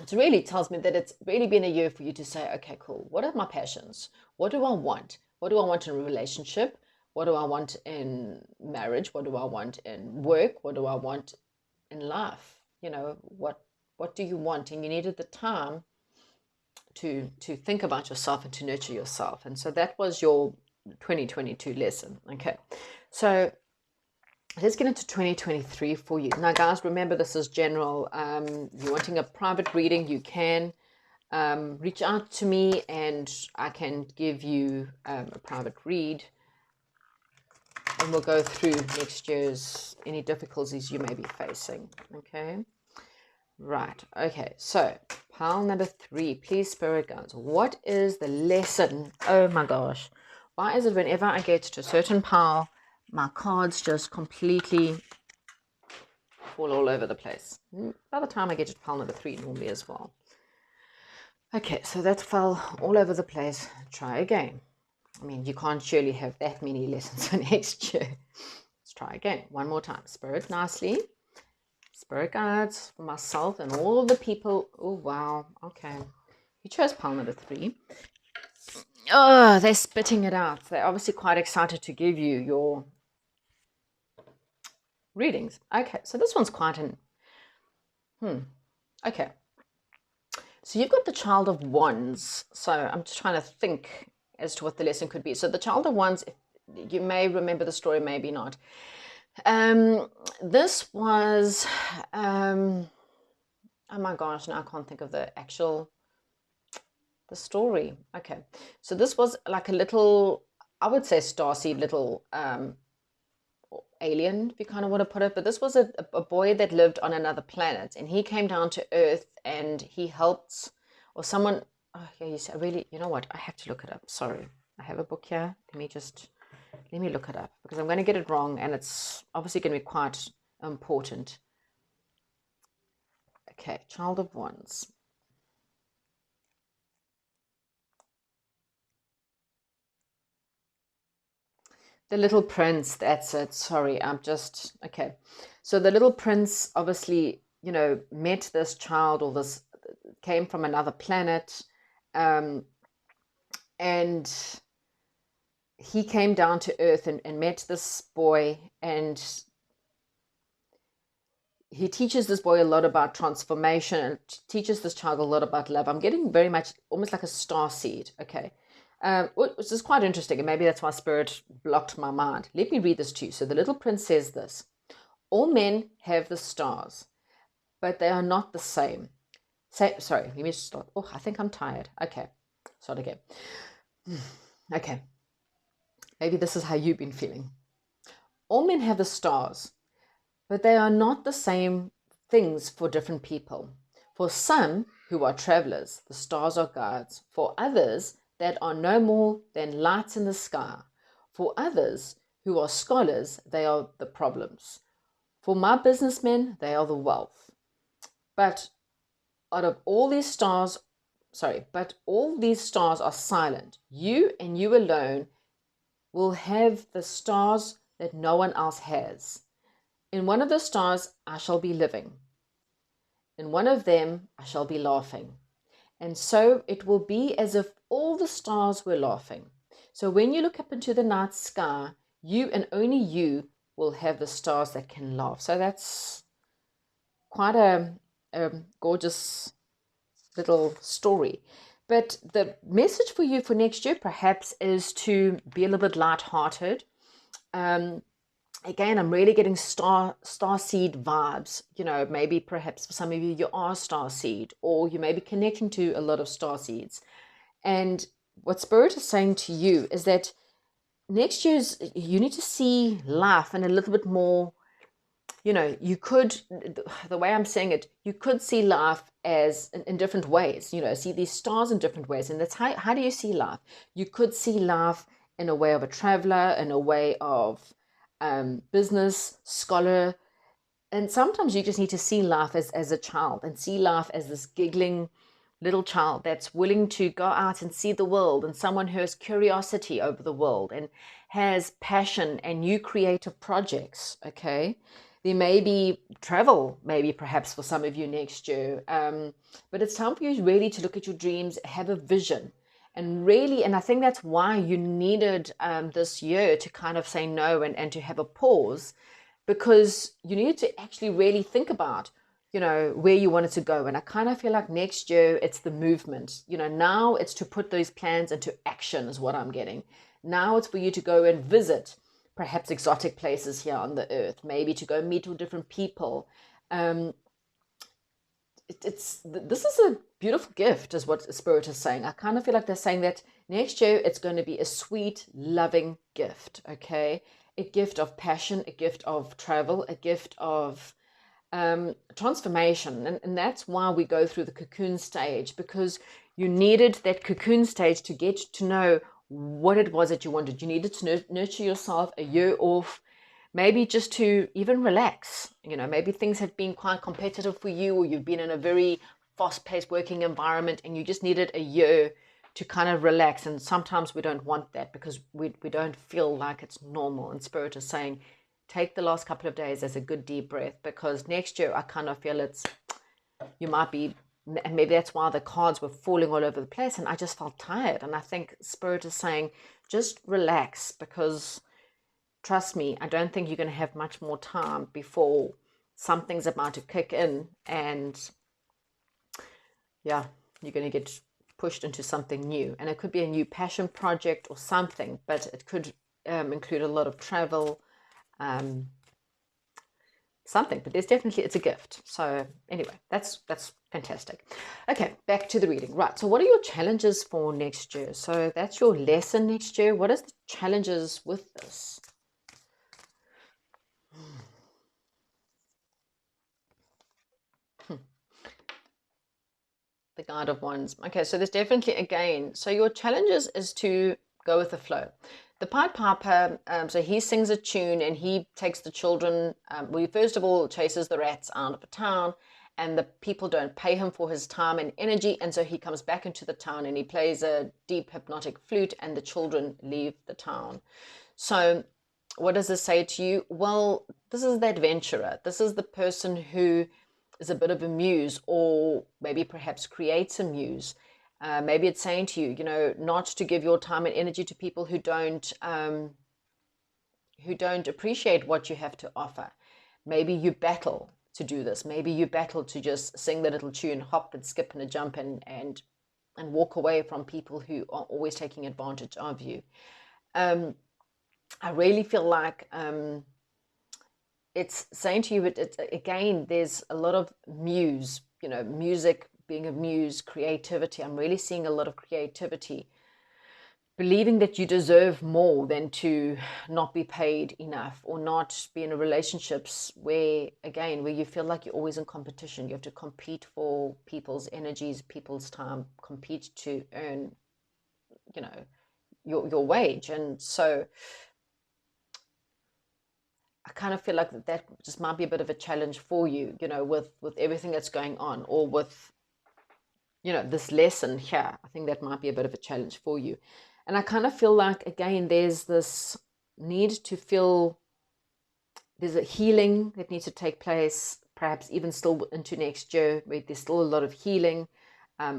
it really tells me that it's really been a year for you to say, okay, cool, what are my passions? What do I want? What do I want in a relationship? What do I want in marriage? What do I want in work? What do I want in life? What do you want? And you needed the time to think about yourself and to nurture yourself. And so that was your 2022 lesson. Okay, so let's get into 2023 for you. Now, guys, remember, this is general. You're wanting a private reading, you can reach out to me and I can give you a private read. And we'll go through next year's, any difficulties you may be facing. Okay. Right. Okay. So Pile number 3, please, Spirit Guides. What is the lesson? Oh my gosh. Why is it whenever I get to a certain pile, my cards just completely fall all over the place? By the time I get to pile number 3, normally as well. Okay, so that fell all over the place. Try again. I mean, you can't surely have that many lessons for next year. Let's try again. One more time. Spirit nicely. Spirit Guides for myself and all the people. Oh, wow. Okay. You chose pile number 3. Oh, they're spitting it out. They're obviously quite excited to give you your readings. Okay, so this one's quite an... Okay. So you've got the Child of Wands. So I'm just trying to think as to what the lesson could be. So the Child of Wands, you may remember the story, maybe not. This was... oh my gosh, now I can't think of the story. Okay, so this was like a little, I would say starseed little alien, if you kind of want to put it, but this was a boy that lived on another planet, and he came down to Earth and he helped, or someone, oh yeah, you know what, I have to look it up. Sorry, I have a book here. Let me look it up, because I'm going to get it wrong, and it's obviously going to be quite important. Okay, Child of Wands. The Little Prince, that's it. Sorry, I'm just, okay. So the Little Prince obviously, you know, met this child, or this came from another planet, and he came down to Earth and met this boy, and he teaches this boy a lot about transformation, and teaches this child a lot about love. I'm getting very much almost like a star seed, okay, which is quite interesting, and maybe that's why Spirit blocked my mind. Let me read this to you. So the Little Prince says this: all men have the stars, but they are not the same. Sorry, let me start. Oh, I think I'm tired. Okay, start again. Okay, maybe this is how you've been feeling. All men have the stars, but they are not the same things for different people. For some who are travelers, the stars are guides. For others, that are no more than lights in the sky. For others who are scholars, they are the problems. For my businessmen, they are the wealth. But all these stars are silent. You and you alone will have the stars that no one else has. In one of the stars I shall be living. In one of them I shall be laughing. And so it will be as if all the stars were laughing. So when you look up into the night sky, you and only you will have the stars that can laugh. So that's quite a gorgeous little story. But the message for you for next year perhaps is to be a little bit lighthearted. Again, I'm really getting star seed vibes. You know, maybe perhaps for some of you, you are star seed, or you may be connecting to a lot of star seeds. And what Spirit is saying to you is that next year's, you need to see life in a little bit more, you know, you could, the way I'm saying it, you could see life as in different ways, you know, see these stars in different ways. And that's how do you see life? You could see life in a way of a traveler, in a way of business, scholar. And sometimes you just need to see life as a child, and see life as this giggling little child that's willing to go out and see the world, and someone who has curiosity over the world and has passion and new creative projects, okay? There may be travel, maybe perhaps for some of you next year, but it's time for you really to look at your dreams, have a vision, and really, and I think that's why you needed this year to kind of say no and to have a pause, because you needed to actually really think about, you know, where you wanted to go. And I kind of feel like next year it's the movement. You know, now it's to put those plans into action is what I'm getting. Now it's for you to go and visit perhaps exotic places here on the earth, maybe to go meet with different people. This is a beautiful gift, is what Spirit is saying. I kind of feel like they're saying that next year it's going to be a sweet, loving gift, okay? A gift of passion, a gift of travel, a gift of transformation. And that's why we go through the cocoon stage, because you needed that cocoon stage to get to know what it was that you wanted. You needed to nurture yourself a year off, maybe just to even relax. Maybe things have been quite competitive for you, or you've been in a very fast-paced working environment and you just needed a year to kind of relax. And sometimes we don't want that because we don't feel like it's normal. And Spirit is saying, take the last couple of days as a good deep breath, because next year I kind of feel you might be, and maybe that's why the cards were falling all over the place and I just felt tired. And I think Spirit is saying, just relax, because trust me, I don't think you're going to have much more time before something's about to kick in, and yeah, you're going to get pushed into something new. And it could be a new passion project or something, but it could include a lot of travel, something. But there's definitely, it's a gift. So anyway, that's fantastic. Okay, back to the reading. Right, so what are your challenges for next year? So that's your lesson next year. What is the challenges with this? The Guide of Wands. Okay, so there's definitely, again, so your challenges is to go with the flow. The Pied Piper, so he sings a tune and he takes the children, well, he first of all chases the rats out of the town, and the people don't pay him for his time and energy, and so he comes back into the town and he plays a deep hypnotic flute and the children leave the town. So what does this say to you? Well, this is the adventurer. This is the person who is a bit of a muse, or maybe perhaps creates a muse. Maybe it's saying to you, not to give your time and energy to people who don't appreciate what you have to offer. Maybe you battle to do this. Maybe you battle to just sing the little tune, hop and skip and a jump, and walk away from people who are always taking advantage of you. I really feel like it's saying to you, again, there's a lot of muse, music being a muse, creativity. I'm really seeing a lot of creativity, believing that you deserve more than to not be paid enough, or not be in relationships where you feel like you're always in competition. You have to compete for people's energies, people's time, compete to earn, your wage. And so I kind of feel like that just might be a bit of a challenge for you, with everything that's going on, or with, this lesson here. I think that might be a bit of a challenge for you. And I kind of feel like, again, there's this need to feel there's a healing that needs to take place, perhaps even still into next year, where there's still a lot of healing.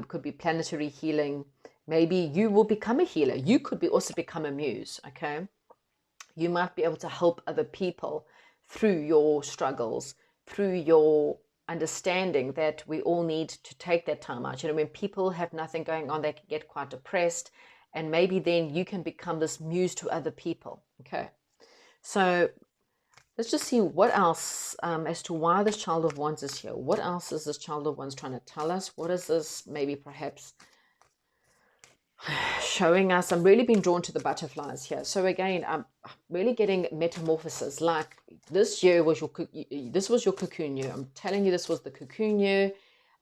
Could be planetary healing. Maybe you will become a healer. You could also become a muse, okay? You might be able to help other people through your struggles, through your understanding that we all need to take that time out. When people have nothing going on, they can get quite depressed, and maybe then you can become this muse to other people. Okay, so let's just see what else, as to why this Child of Wands is here. What else is this Child of Wands trying to tell us? What is this maybe perhaps showing us? I'm really being drawn to the butterflies here. So again, I'm really getting metamorphosis. Like this year was your cocoon year. I'm telling you, this was the cocoon year,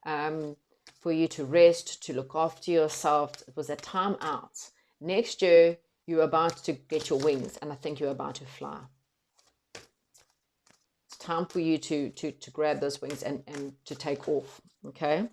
for you to rest, to look after yourself. It was a time out. Next year, you're about to get your wings, and I think you're about to fly. It's time for you to grab those wings and to take off. Okay.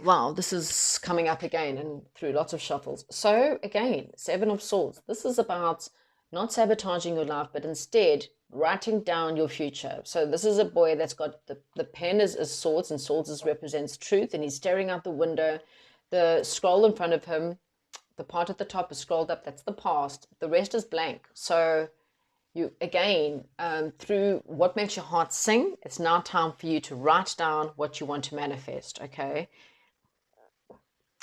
Wow, this is coming up again and through lots of shuffles. So again, Seven of Swords. This is about not sabotaging your life, but instead writing down your future. So this is a boy that's got the pen is swords, and swords represents truth, and he's staring out the window. The scroll in front of him, the part at the top is scrolled up, that's the past. The rest is blank. So you, again, through what makes your heart sing, it's now time for you to write down what you want to manifest, okay?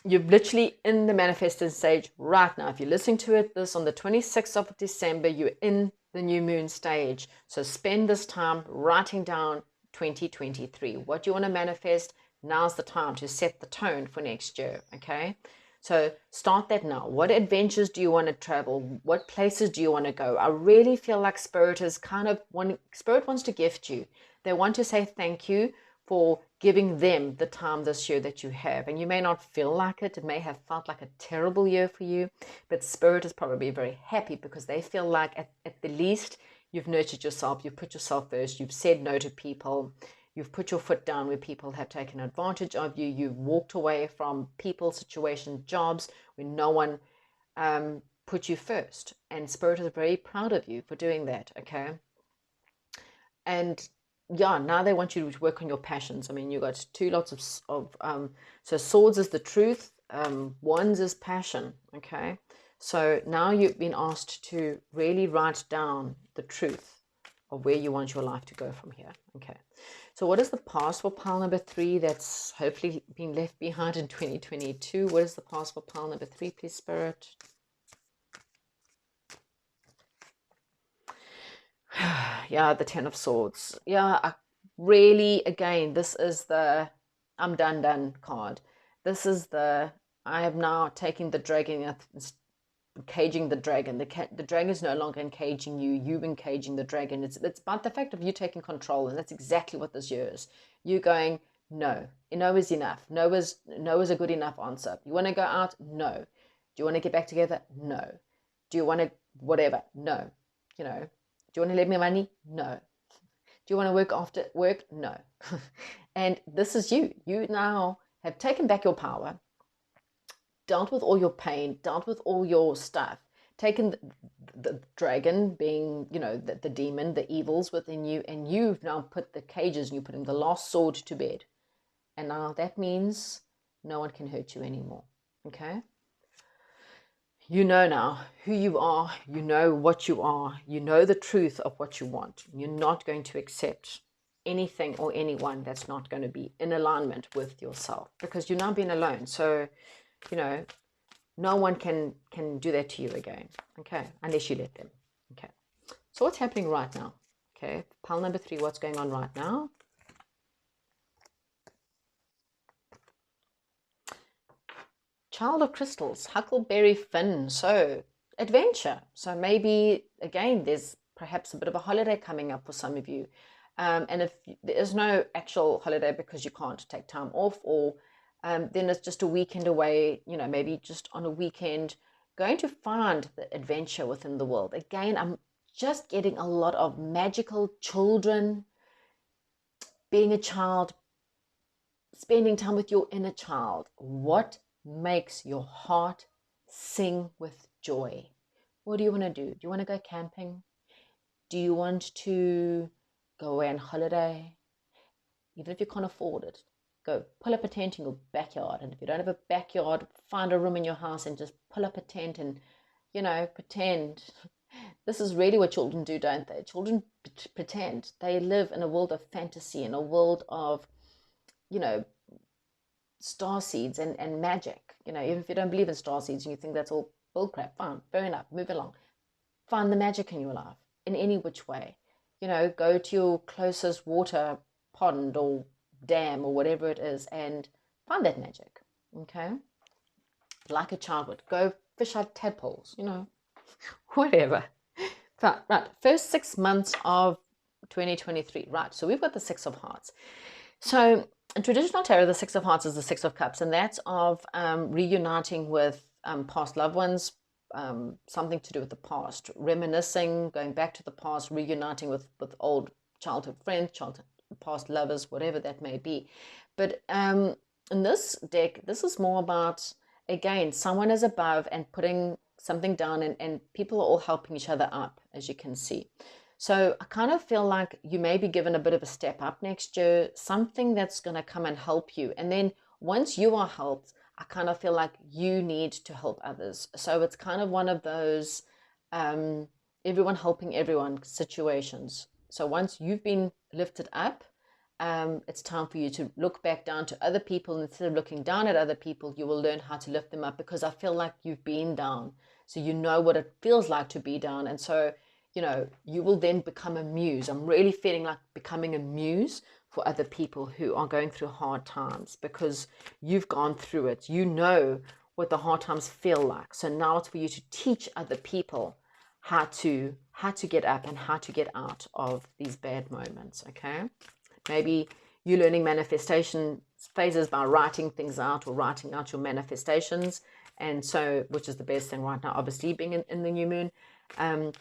You're literally in the manifesting stage right now. If you're listening to this on the 26th of December, you're in the new moon stage. So spend this time writing down 2023. What do you want to manifest? Now's the time to set the tone for next year, okay? So start that now. What adventures do you want to travel? What places do you want to go? I really feel like Spirit is Spirit wants to gift you. They want to say thank you for giving them the time this year that you have. And you may not feel like it. It may have felt like a terrible year for you, but Spirit is probably very happy because they feel like at the least you've nurtured yourself, you've put yourself first, you've said no to people, you've put your foot down where people have taken advantage of you, you've walked away from people, situations, jobs where no one put you first. And Spirit is very proud of you for doing that, okay? And yeah, now they want you to work on your passions. I mean, you got two lots of so swords is the truth, wands is passion, okay? So now you've been asked to really write down the truth of where you want your life to go from here, okay? So what is the past for pile number 3 that's hopefully been left behind in 2022? What is the past for pile number 3, please, Spirit? Yeah, the 10 of Swords. Yeah, really, again, this is the I'm done card. This is the I have now taken the dragon, caging the dragon. The dragon is no longer encaging you. You've encaging the dragon. It's about the fact of you taking control, and that's exactly what this year is. You going, no. No is enough. No is a good enough answer. You want to go out? No. Do you want to get back together? No. Do you want to whatever? No. You know, do you want to lend me money? No. Do you want to work after work? No. And this is you. You now have taken back your power, dealt with all your pain, dealt with all your stuff, taken the dragon being, you know, the demon, the evils within you, and you've now put the cages and you put in the last sword to bed. And now that means no one can hurt you anymore. Okay? You know now who you are, you know what you are, you know the truth of what you want. You're not going to accept anything or anyone that's not going to be in alignment with yourself because you're now being alone. So, you know, no one can do that to you again, okay, unless you let them, okay. So what's happening right now? Okay, pile number 3, what's going on right now? Child of Crystals, Huckleberry Finn. So adventure. So maybe again there's perhaps a bit of a holiday coming up for some of you, and if there is no actual holiday because you can't take time off, or then it's just a weekend away, you know, maybe just on a weekend going to find the adventure within the world. Again, I'm just getting a lot of magical children, being a child, spending time with your inner child. What makes your heart sing with joy? What do you want to do? Do you want to go camping? Do you want to go away on holiday? Even if you can't afford it, go pull up a tent in your backyard. And if you don't have a backyard, find a room in your house and just pull up a tent and, you know, pretend. This is really what children do, don't they? Children pretend. They live in a world of fantasy, in a world of, you know, star seeds and magic. You know, even if you don't believe in star seeds and you think that's all bullcrap, fine, fair enough, move along. Find the magic in your life in any which way. You know, go to your closest water pond or dam or whatever it is and find that magic, okay? Like a child would. Go fish out tadpoles, you know, whatever. Right, first 6 months of 2023. Right, so we've got the 6 of Hearts. So in traditional tarot, the 6 of Hearts is the 6 of Cups, and that's of reuniting with past loved ones, something to do with the past, reminiscing, going back to the past, reuniting with old childhood friends, past lovers, whatever that may be. But in this deck, this is more about, again, someone is above and putting something down, and people are all helping each other up, as you can see. So I kind of feel like you may be given a bit of a step up next year, something that's going to come and help you. And then once you are helped, I kind of feel like you need to help others. So it's kind of one of those everyone helping everyone situations. So once you've been lifted up, it's time for you to look back down to other people. Instead of looking down at other people, you will learn how to lift them up, because I feel like you've been down. So you know what it feels like to be down. And so, you know, you will then become a muse. I'm really feeling like becoming a muse for other people who are going through hard times, because you've gone through it. You know what the hard times feel like. So now it's for you to teach other people how to get up and how to get out of these bad moments. Okay, maybe you're learning manifestation phases by writing things out or writing out your manifestations, and so, which is the best thing right now, obviously being in the new moon. And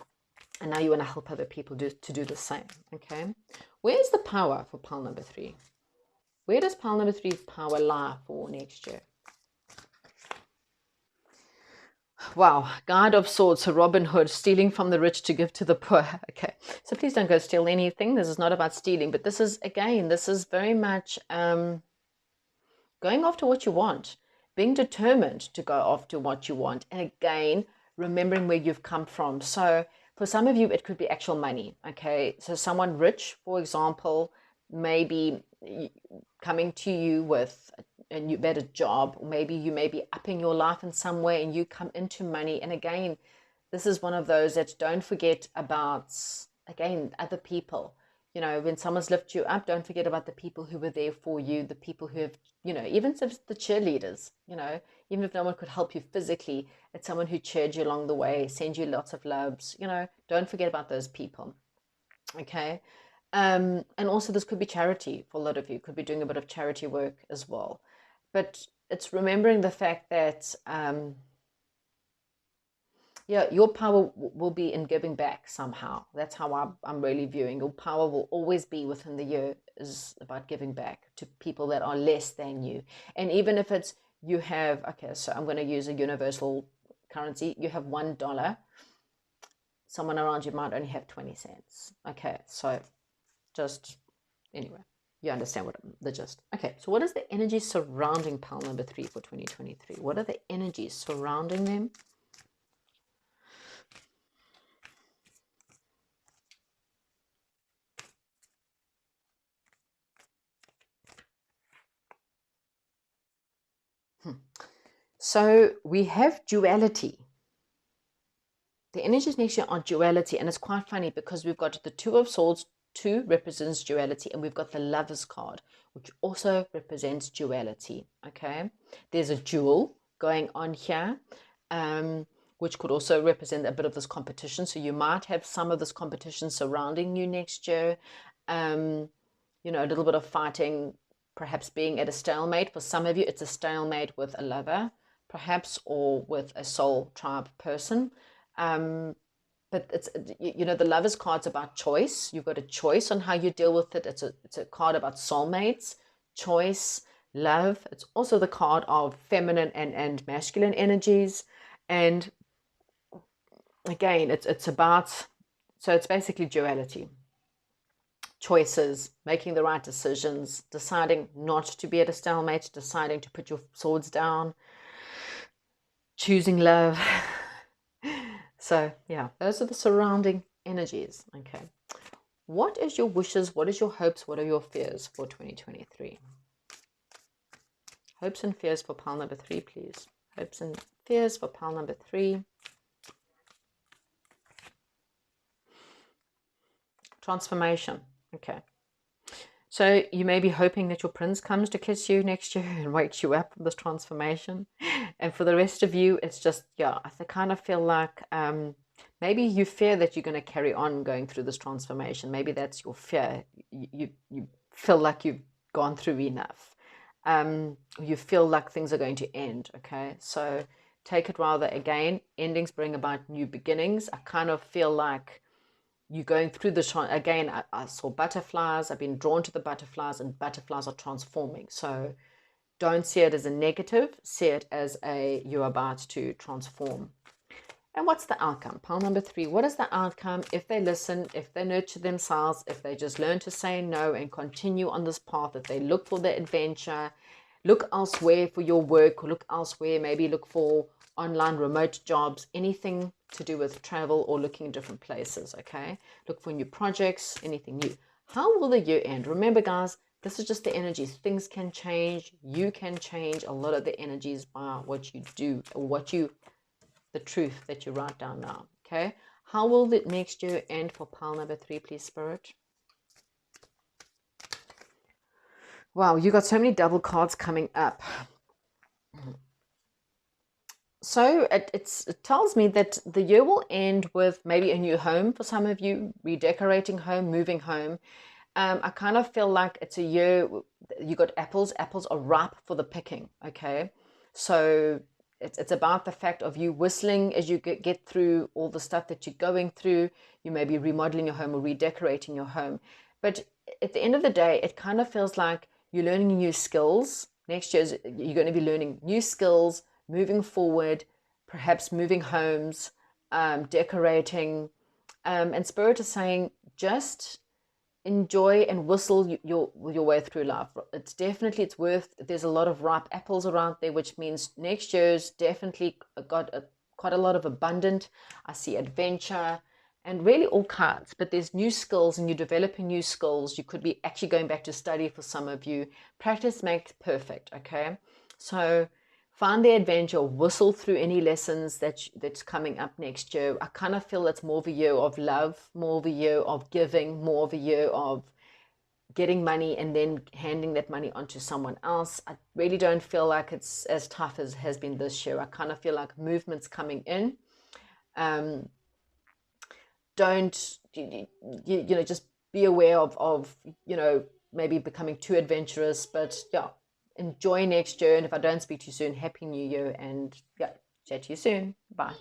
now you want to help other people to do the same. Okay, where's the power for pile number 3? Where does pile number 3's power lie for next year? Wow, Guide of Swords, so Robin Hood, stealing from the rich to give to the poor. Okay, so please don't go steal anything. This is not about stealing, but this is, again, this is very much going after what you want, being determined to go after what you want, and again, remembering where you've come from. So for some of you, it could be actual money. Okay, so someone rich, for example, maybe coming to you with a new better job, or maybe you may be upping your life in some way and you come into money. And again, this is one of those that don't forget about, again, other people. You know, when someone's lifted you up, don't forget about the people who were there for you, the people who have, you know, even the cheerleaders, you know, even if no one could help you physically, it's someone who cheered you along the way, send you lots of loves, you know, don't forget about those people. Okay. And also this could be charity for a lot of you, could be doing a bit of charity work as well. But it's remembering the fact that, yeah, your power will be in giving back somehow. That's how I'm really viewing. Your power will always be within the year is about giving back to people that are less than you. And even if it's, you have, okay, so I'm going to use a universal currency. You have $1. Someone around you might only have 20 cents. Okay, so just, anyway, you understand what the gist. Okay, so what is the energy surrounding pile number 3 for 2023? What are the energies surrounding them? So we have duality. The energies next year are duality, and it's quite funny because we've got the Two of Swords. 2 represents duality, and we've got the Lovers card, which also represents duality. Okay, there's a duel going on here, which could also represent a bit of this competition. So you might have some of this competition surrounding you next year. You know, a little bit of fighting, perhaps being at a stalemate. For some of you, it's a stalemate with a lover, perhaps, or with a soul tribe person. But it's, you know, the Lovers card's about choice. You've got a choice on how you deal with it. It's a card about soulmates, choice, love. It's also the card of feminine and masculine energies. And again, it's about, so it's basically duality. Choices, making the right decisions, deciding not to be at a stalemate, deciding to put your swords down, choosing love. So, yeah, those are the surrounding energies. Okay. What is your wishes? What is your hopes? What are your fears for 2023? Hopes and fears for pile number 3, please. Hopes and fears for pile number 3. Transformation. Okay. So you may be hoping that your prince comes to kiss you next year and wakes you up from this transformation. And for the rest of you, it's just, yeah, I kind of feel like maybe you fear that you're going to carry on going through this transformation. Maybe that's your fear. You feel like you've gone through enough. You feel like things are going to end, okay? So take it rather, again, endings bring about new beginnings. I kind of feel like you're going through this, again, I saw butterflies. I've been drawn to the butterflies, and butterflies are transforming. So don't see it as a negative. See it as you're about to transform. And what's the outcome? Pile number 3, what is the outcome if they listen, if they nurture themselves, if they just learn to say no and continue on this path, if they look for the adventure, look elsewhere for your work, or look elsewhere, maybe look for online remote jobs, anything to do with travel or looking in different places, okay? Look for new projects, anything new. How will the year end? Remember, guys, this is just the energies. Things can change. You can change a lot of the energies by what you do, or the truth that you write down now, okay? How will the next year end for pile number 3, please, Spirit? Wow, you got so many double cards coming up. So it tells me that the year will end with maybe a new home for some of you, redecorating home, moving home. I kind of feel like it's a year you got apples. Apples are ripe for the picking. Okay, so it's about the fact of you whistling as you get through all the stuff that you're going through. You may be remodeling your home or redecorating your home, but at the end of the day, it kind of feels like you're learning new skills. Next year, you're going to be learning new skills, moving forward, perhaps moving homes, decorating. And Spirit is saying just enjoy and whistle your way through life. It's definitely, it's worth, there's a lot of ripe apples around there, which means next year's definitely got quite a lot of abundant. I see adventure and really all kinds, but there's new skills and you're developing new skills. You could be actually going back to study for some of you. Practice makes perfect. Okay, so find the adventure, whistle through any lessons that's coming up next year. I kind of feel it's more of a year of love, more of a year of giving, more of a year of getting money and then handing that money on to someone else. I really don't feel like it's as tough as has been this year. I kind of feel like movement's coming in. Um, don't just be aware of maybe becoming too adventurous, but yeah, enjoy next year. And if I don't speak to you soon, happy new year, and yeah, chat to you soon. Bye.